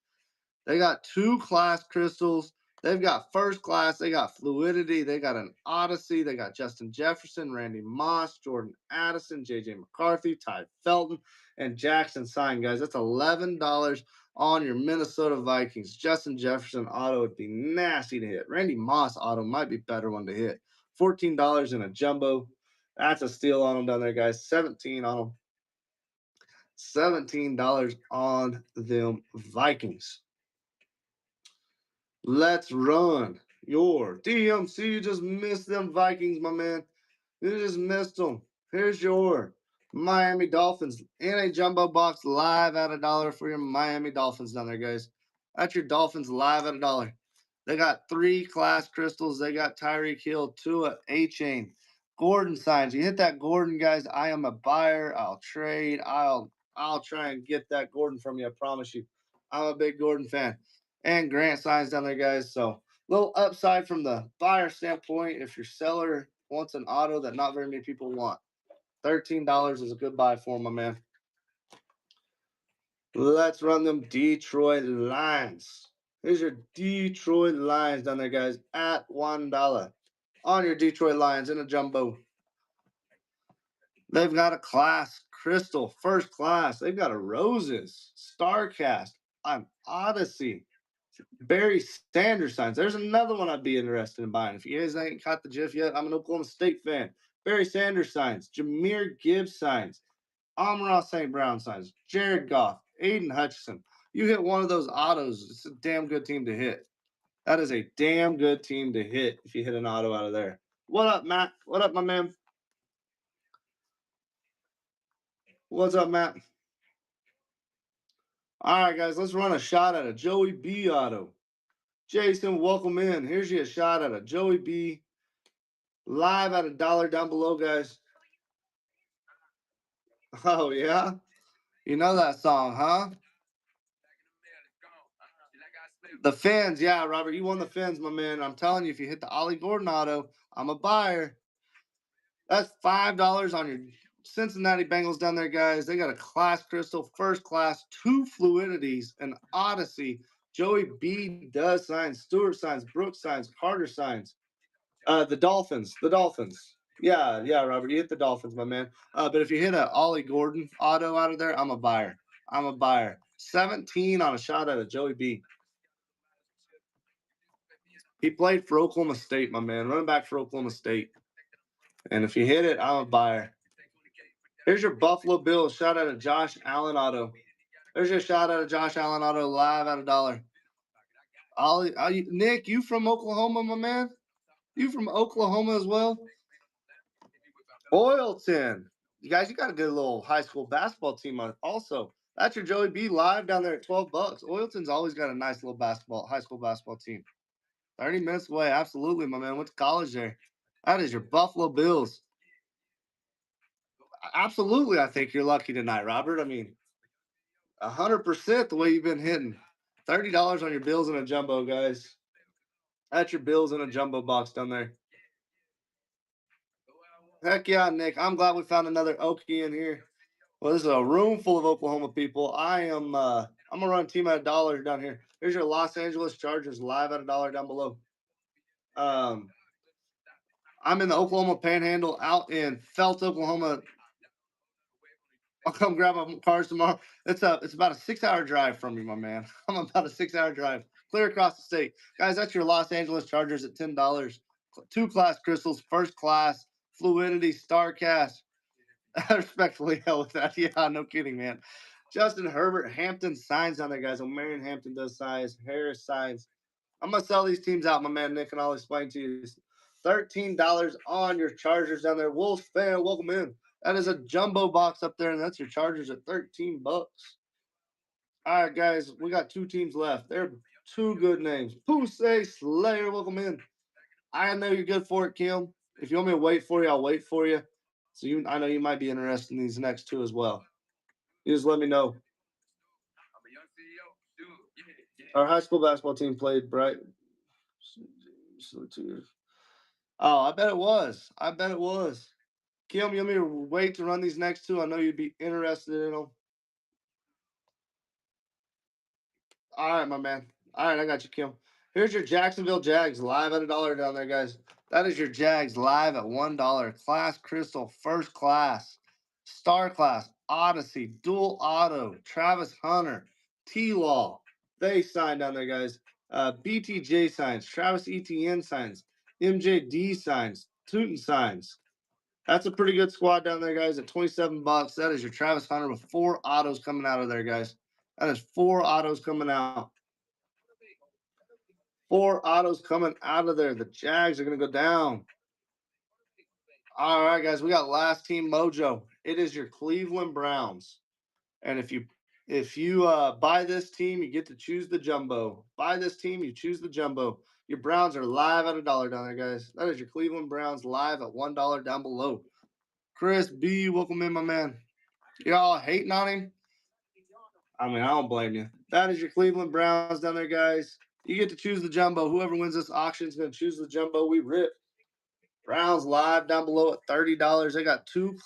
Speaker 1: They got 2 class crystals. They've got first class. They got fluidity. They got an Odyssey. They got Justin Jefferson, Randy Moss, Jordan Addison, J.J. McCarthy, Ty Felton, and Jackson signed, guys. That's $11 on your Minnesota Vikings. Justin Jefferson auto would be nasty to hit. Randy Moss auto might be a better one to hit. $14 in a jumbo. That's a steal on them down there, guys. 17 on them. $17 on them Vikings. Let's run your DMC. You just missed them Vikings, my man. You just missed them. Here's your Miami Dolphins in a jumbo box live at $1 for your Miami Dolphins down there, guys. That's your Dolphins live at $1. They got 3 class crystals. They got Tyreek Hill, Tua, A-Chain, Gordon signs. You hit that Gordon, guys. I am a buyer. I'll trade. I'll try and get that Gordon from you. I promise you. I'm a big Gordon fan. And Grant signs down there, guys. So little upside from the buyer standpoint if your seller wants an auto that not very many people want. $13 is a good buy for him, my man. Let's run them Detroit Lions. Here's your Detroit Lions down there, guys, at $1 on your Detroit Lions in a jumbo. They've got a class crystal, first class. They've got a Roses, Starcast, an Odyssey, Barry Sanders signs. There's another one I'd be interested in buying. If you guys ain't caught the GIF yet, I'm an Oklahoma State fan. Barry Sanders signs. Jahmyr Gibbs signs. Amon-Ra St. Brown signs. Jared Goff. Aiden Hutchinson. You hit one of those autos, it's a damn good team to hit. That is a damn good team to hit if you hit an auto out of there. What up, Matt? What up, my man? What's up, Matt? All right, guys, let's run a shot at a Joey B auto. Jason, welcome in. Here's your shot at a Joey B. Live at $1 down below, guys. Oh, yeah? You know that song, huh? The fins, yeah, Robert, you won the fins, my man. I'm telling you, if you hit the Ollie Gordon auto, I'm a buyer. That's $5 on your Cincinnati Bengals down there, guys. They got a class crystal, first class, 2 fluidities, an Odyssey. Joey B does signs, Stewart signs, Brooks signs, Carter signs. The Dolphins. Yeah, Robert, you hit the Dolphins, my man. But if you hit a Ollie Gordon auto out of there, I'm a buyer. 17 on a shot at a Joey B. He played for Oklahoma State, my man. Running back for Oklahoma State. And if you hit it, I'm a buyer. Here's your Buffalo Bills shot at a Josh Allen auto. There's your shot at a Josh Allen auto live at $1. Nick, you from Oklahoma, my man? You from Oklahoma as well? Oilton. You guys, you got a good little high school basketball team also. That's your Joey B live down there at $12. Oilton's always got a nice little high school basketball team. 30 minutes away. Absolutely, my man. Went to college there. That is your Buffalo Bills. Absolutely, I think you're lucky tonight, Robert. I mean, 100% the way you've been hitting. $30 on your Bills in a jumbo, guys. That's your Bills in a jumbo box down there. Heck yeah, Nick. I'm glad we found another Okie in here. Well, this is a room full of Oklahoma people. I'm gonna run team at $1 down here. Here's your Los Angeles Chargers live at $1 down below. I'm in the Oklahoma Panhandle out in Felt, Oklahoma. I'll come grab my cars tomorrow. It's about a 6-hour drive from you, my man. I'm about a 6-hour drive clear across the state, guys. That's your Los Angeles Chargers at $10. 2 class crystals, first class fluidity, StarCast. Respectfully, hell with that. Yeah, no kidding, man. Justin Herbert, Hampton signs on there, guys. O'Marion Hampton does signs. Harris signs. I'm gonna sell these teams out, my man Nick, and I'll explain to you. $13 on your Chargers down there. Wolves fan, welcome in. That is a jumbo box up there, and that's your Chargers at $13. All right, guys, we got 2 teams left. They're 2 good names. Pusey Slayer, welcome in. I know you're good for it, Kim. If you want me to wait for you, I'll wait for you. So I know you might be interested in these next 2 as well. You just let me know. Our high school basketball team played bright. Oh, I bet it was. Kim, you want me to wait to run these next 2? I know you'd be interested in them. All right, my man. All right, I got you, Kim. Here's your Jacksonville Jags live at $1 down there, guys. That is your Jags live at $1. Class Crystal, first class, Star Class, Odyssey, Dual Auto, Travis Hunter, T-Law. They signed down there, guys. BTJ signs, Travis Etienne signs, MJD signs, Tootin signs. That's a pretty good squad down there, guys. At $27, that is your Travis Hunter with 4 autos coming out of there, guys. That is 4 autos coming out. 4 autos coming out of there. The Jags are going to go down. All right, guys, we got last team mojo. It is your Cleveland Browns. And if you buy this team, you get to choose the jumbo. Buy this team, you choose the jumbo. Your Browns are live at $1 down there, guys. That is your Cleveland Browns live at $1 down below. Chris B, welcome in, my man. Y'all hating on him? I mean, I don't blame you. That is your Cleveland Browns down there, guys. You get to choose the jumbo. Whoever wins this auction is going to choose the jumbo. We rip. Browns live down below at $30. They got 2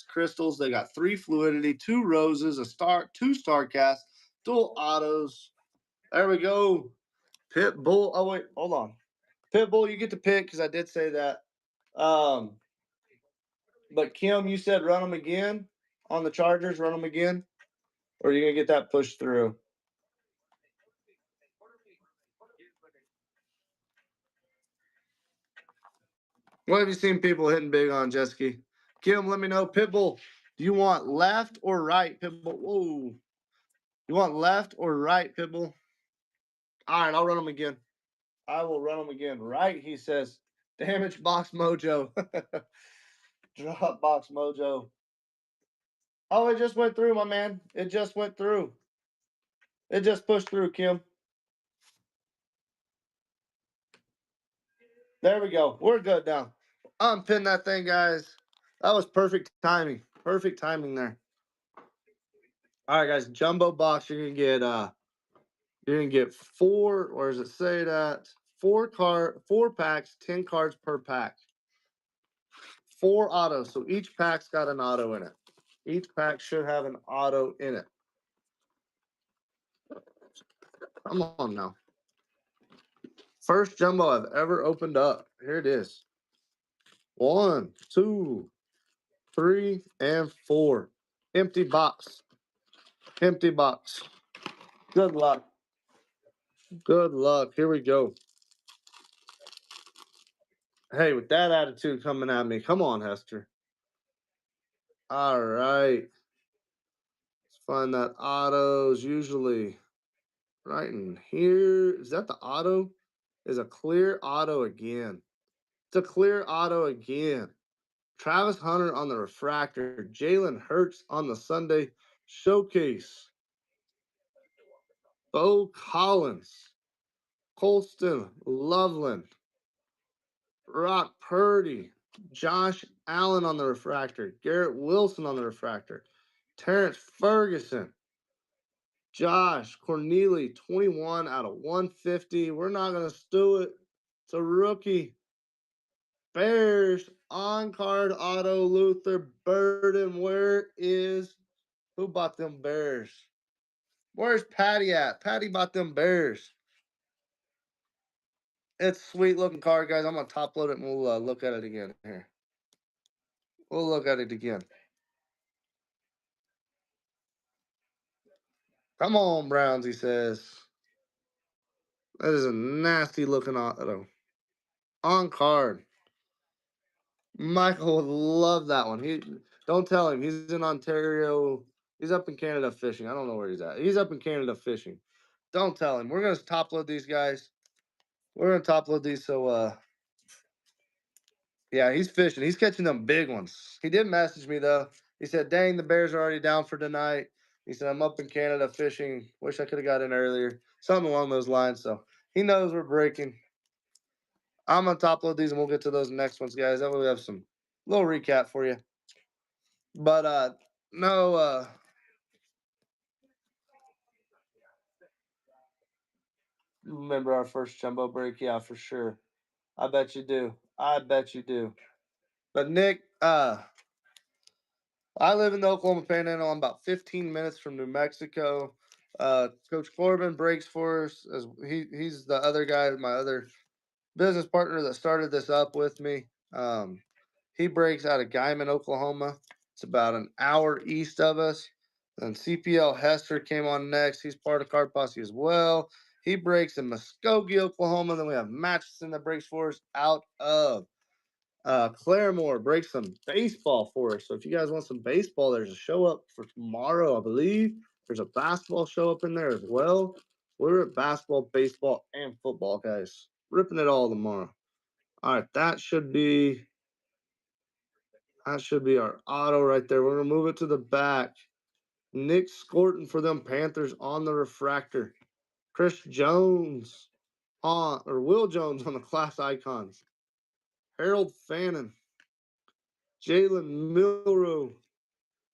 Speaker 1: crystals. They got 3 fluidity, 2 roses, 2 StarCast, dual autos. There we go. Pitbull. Oh, wait. Hold on. Pitbull, you get to pick because I did say that. But Kim, you said run them again on the Chargers. Run them again. Or are you going to get that pushed through? What have you seen people hitting big on, Jesky? Kim, let me know. Pitbull, do you want left or right, Pitbull? Whoa. You want left or right, Pitbull? All right, I'll run them again. I will run them again. Right, he says. Damage box mojo. Drop box mojo. Oh, it just went through, my man. It just went through. It just pushed through, Kim. There we go. We're good now. Unpin that thing, guys. That was perfect timing. Perfect timing there. All right, guys. Jumbo box. You're gonna get 4. Where does it say that? 4 packs, 10 cards per pack. 4 autos. So each pack's got an auto in it. Each pack should have an auto in it. Come on now. First jumbo I've ever opened up. Here it is. 1, 2, 3, and 4. Empty box. Empty box. Good luck. Good luck. Here we go. Hey, with that attitude coming at me, come on, Hester. All right. Let's find that autos usually right in here. Is that the auto? Is a clear auto again. It's a clear auto again. Travis Hunter on the refractor. Jalen Hurts on the Sunday showcase. Bo Collins. Colston Loveland. Brock Purdy. Josh Allen on the refractor. Garrett Wilson on the refractor. Terrence Ferguson. Josh Corneli, 21 out of 150. We're not going to stew it. It's a rookie. Bears on-card auto Luther Burden. Who bought them Bears? Where's Patty at? Patty bought them Bears. It's a sweet looking card, guys. I'm going to top load it and we'll look at it again here. We'll look at it again. Come on, Browns, he says. That is a nasty looking auto. On card. Michael would love that one. Don't tell him he's in Ontario. He's up in Canada fishing. I don't know where he's at. He's up in Canada fishing. Don't tell him. We're gonna top load these guys. We're gonna top load these. So yeah, he's fishing. He's catching them big ones. He did message me though. He said, "Dang, the Bears are already down for tonight." He said, "I'm up in Canada fishing. Wish I could have got in earlier." Something along those lines. So he knows we're breaking. I'm gonna top load these and we'll get to those next ones, guys. That way we have some little recap for you. But no remember our first jumbo break? Yeah, for sure. I bet you do. I bet you do. But Nick, I live in the Oklahoma Panhandle. I'm about 15 minutes from New Mexico. Coach Corbin breaks for us as he's the other guy, my other business partner that started this up with me. He breaks out of Guyman, Oklahoma. It's about an hour east of us. Then CPL Hester came on next. He's part of Card Posse as well. He breaks in Muskogee, Oklahoma. Then we have Matchison that breaks for us out of Claremore. Breaks some baseball for us. So if you guys want some baseball, there's a show up for tomorrow, I believe. There's a basketball show up in there as well. We're at basketball, baseball, and football, guys. Ripping it all tomorrow. All right, that should be our auto right there. We're gonna move it to the back. Nick Scorton for them Panthers on the refractor. Chris Jones Will Jones on the class icons. Harold Fannin. Jalen Milrow.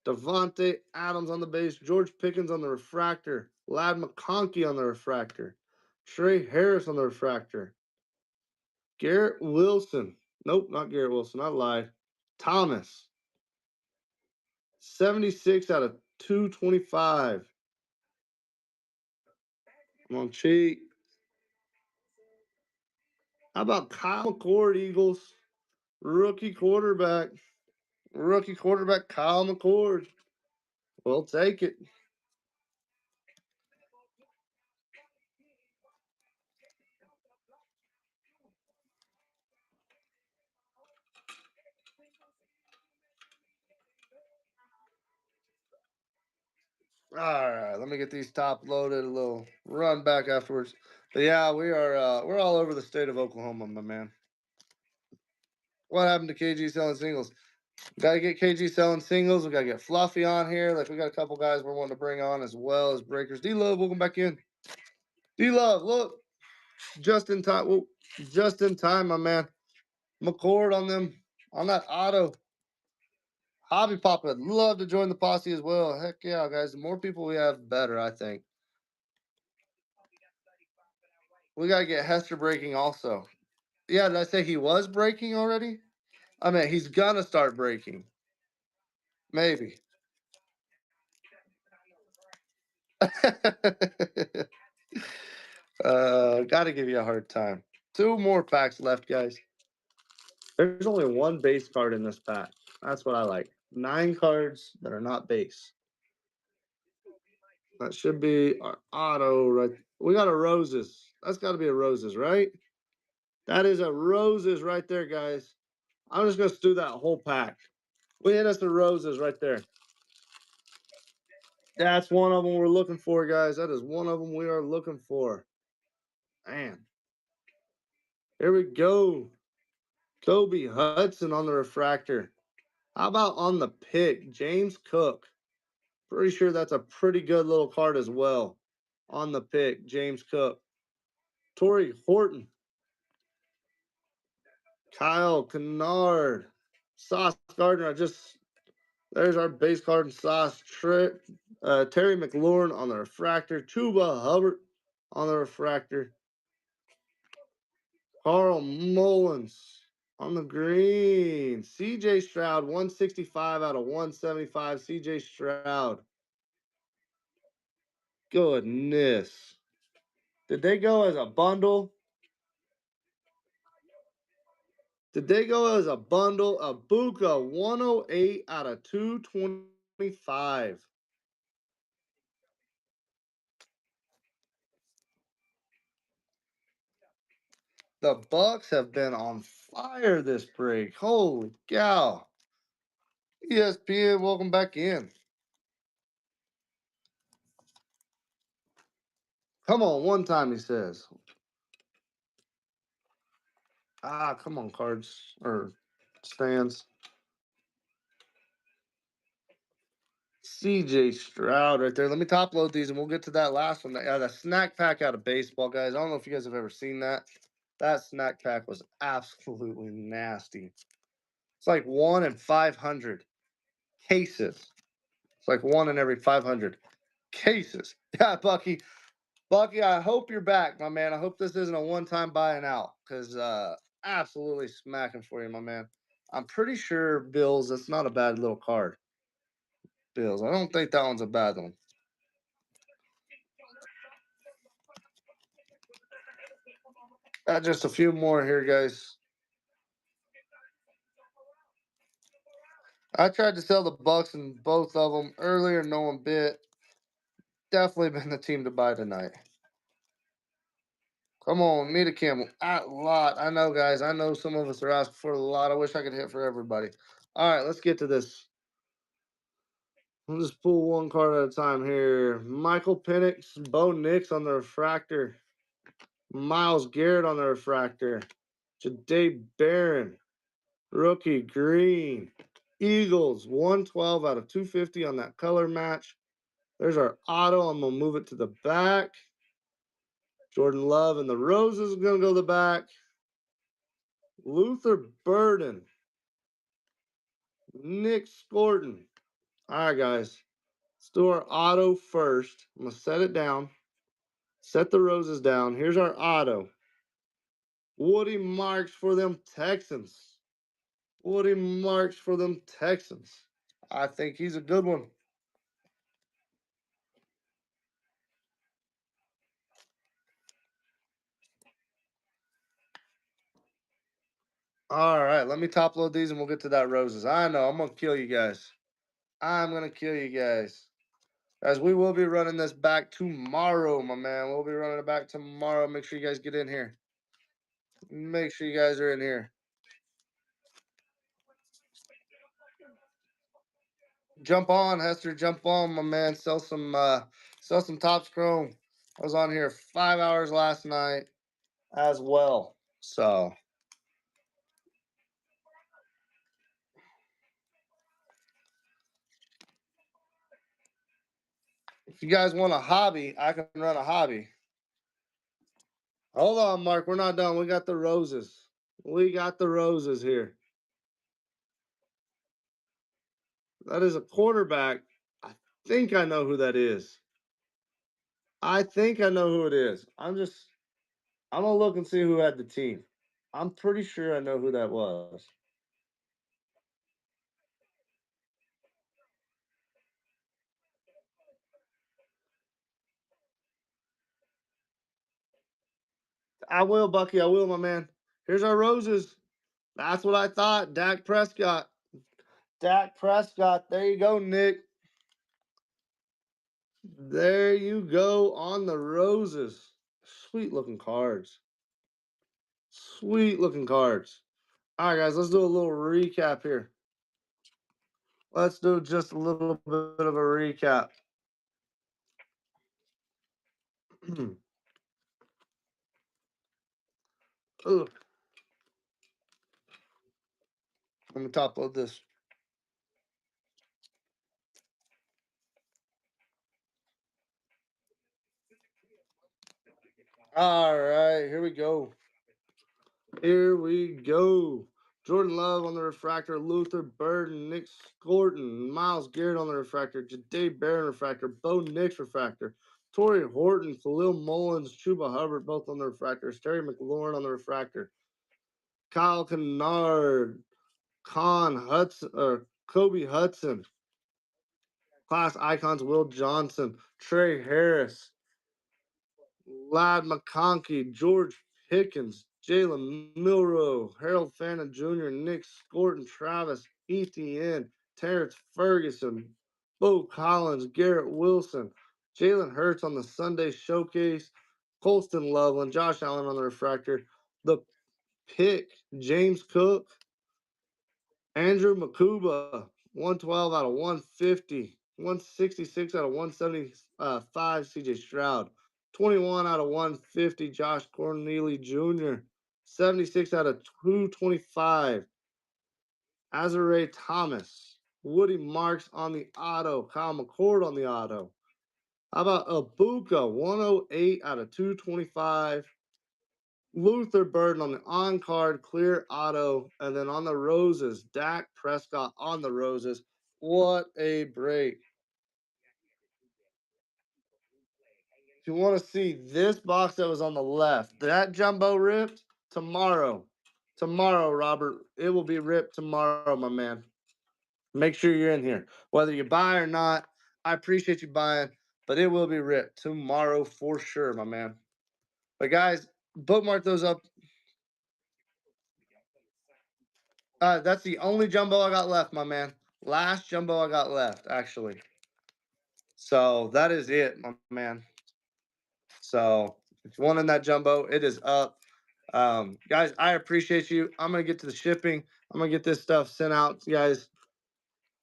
Speaker 1: Devontae Adams on the base. George Pickens on the refractor. Lad McConkey on the refractor. Trey Harris on the refractor. Garrett Wilson. Nope, not Garrett Wilson. I lied. Thomas. 76 out of 225. Come on, cheat. How about Kyle McCord, Eagles? Rookie quarterback. Kyle McCord. We'll take it. All right, let me get these top loaded. A little run back afterwards. But yeah, we're all over the state of Oklahoma, my man. What happened to KG selling singles? Got to get KG selling singles. We got to get Fluffy on here. Like we got a couple guys we're wanting to bring on as well as breakers. D Love, welcome back in. D Love, look, just in time. Well, just in time, my man. McCord on them on that auto. Hobby Pop would love to join the posse as well. Heck yeah, guys. The more people we have, better, I think. We got to get Hester breaking also. Yeah, did I say he was breaking already? I mean, he's going to start breaking. Maybe. Got to give you a hard time. 2 more packs left, guys. There's only 1 base card in this pack. That's what I like. 9 cards that are not base. That should be our auto right. We got a roses. That's got to be a roses, right? That is a roses right there, guys. I'm just going to do that whole pack. We hit us the roses right there. That's one of them we're looking for, guys. That is one of them we are looking for. Man. Here we go. Kobe Hudson on the refractor. How about on the pick? James Cook. Pretty sure that's a pretty good little card as well. On the pick, James Cook. Torrey Horton. Kyle Kennard. Sauce Gardner. There's our base card and Sauce. Terry McLaurin on the refractor. Chuba Hubbard on the refractor. Carl Mullins on the green. CJ Stroud, 165 out of 175. CJ Stroud. Goodness. Did they go as a bundle? Did they go as a bundle? A Buka, 108 out of 225. The Bucks have been on fire this break. Holy cow. ESPN, welcome back in. Come on, one time, he says. Come on, cards or stands. CJ Stroud right there. Let me top load these and we'll get to that last one. Yeah, the snack pack out of baseball, guys. I don't know if you guys have ever seen that. That snack pack was absolutely nasty. It's like 1 in 500 cases. It's like 1 in every 500 cases. Yeah, Bucky. Bucky, I hope you're back, my man. I hope this isn't a one-time buying out because absolutely smacking for you, my man. I'm pretty sure Bills, that's not a bad little card. Bills. I don't think that one's a bad one. Just a few more here, guys. I tried to sell the Bucks in both of them earlier. No one bit. Definitely been the team to buy tonight. Come on, Mita Campbell. A lot. I know, guys. I know some of us are asking for a lot. I wish I could hit for everybody. All right, let's get to this. We'll just pull one card at a time here. Michael Penix, Bo Nix on the refractor. Myles Garrett on the refractor. Jahdae Barron. Rookie green. Eagles, 112 out of 250 on that color match. There's our auto. I'm going to move it to the back. Jordan Love and the Roses is going to go to the back. Luther Burden. Nick Scorton. All right, guys. Let's do our auto first. I'm going to set it down. Set the Roses down. Here's our auto. Woody Marks for them Texans. Woody Marks for them Texans. I think he's a good one. All right, let me top load these and we'll get to that Roses. I know, I'm going to kill you guys. I'm going to kill you guys. Guys, we will be running this back tomorrow, my man. We'll be running it back tomorrow. Make sure you guys get in here. Make sure you guys are in here. Jump on, Hester. Jump on, my man. Sell some Topps Chrome. I was on here 5 hours last night as well. So if you guys want a hobby, I can run a hobby. Hold on, Mark. We're not done. We got the Roses. We got the Roses here. That is a quarterback. I think I know who that is. I think I know who it is. I'm gonna look and see who had the team. I'm pretty sure I know who that was. I will, Bucky. I will, my man. Here's our roses. That's what I thought. Dak Prescott. Dak Prescott. There you go, Nick. There you go on the roses. Sweet looking cards. Sweet looking cards. All right, guys, let's do a little recap here. Let's do just a little bit of a recap. Ugh. Let me top load this. All right, here we go. Here we go. Jordan Love on the refractor, Luther Burden, Nick Scorton, Miles Garrett on the refractor, Jade Barron refractor, Bo Nix refractor, Torrey Horton, Khalil Mullins, Chuba Hubbard, both on the refractors, Terry McLaurin on the refractor, Kyle Kennard, Con Hudson, or Kobe Hudson, class icons Will Johnson, Trey Harris, Lad McConkey, George Pickens, Jalen Milrow, Harold Fannin Jr., Nick Scorton, Travis Etienne, Terrence Ferguson, Bo Collins, Garrett Wilson, Jalen Hurts on the Sunday Showcase, Colston Loveland, Josh Allen on the refractor, the pick, James Cook, Andrew Makuba, 112 out of 150, 166 out of 175, CJ Stroud, 21 out of 150, Josh Corneli Jr., 76 out of 225, Azare Thomas, Woody Marks on the auto, Kyle McCord on the auto. How about Abuka, 108 out of 225, Luther Burden on the on card, clear auto, and then on the roses, Dak Prescott on the roses. What a break. If you want to see this box that was on the left, that jumbo ripped tomorrow. Tomorrow, Robert. It will be ripped tomorrow, my man. Make sure you're in here. Whether you buy or not, I appreciate you buying, but it will be ripped tomorrow for sure, my man. But guys, bookmark those up. That's the only jumbo I got left, my man. Last jumbo I got left, actually. So that is it, my man. So if you wanted that jumbo, it is up. Guys, I appreciate you. I'm gonna get to the shipping. I'm gonna get this stuff sent out to you guys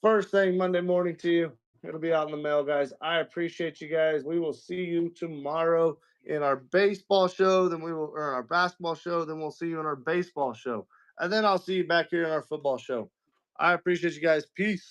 Speaker 1: first thing Monday morning to you. It'll be out in the mail, guys. I appreciate you guys. We will see you tomorrow in our baseball show. Then we will, or our basketball show. Then we'll see you in our baseball show. And then I'll see you back here in our football show. I appreciate you guys. Peace.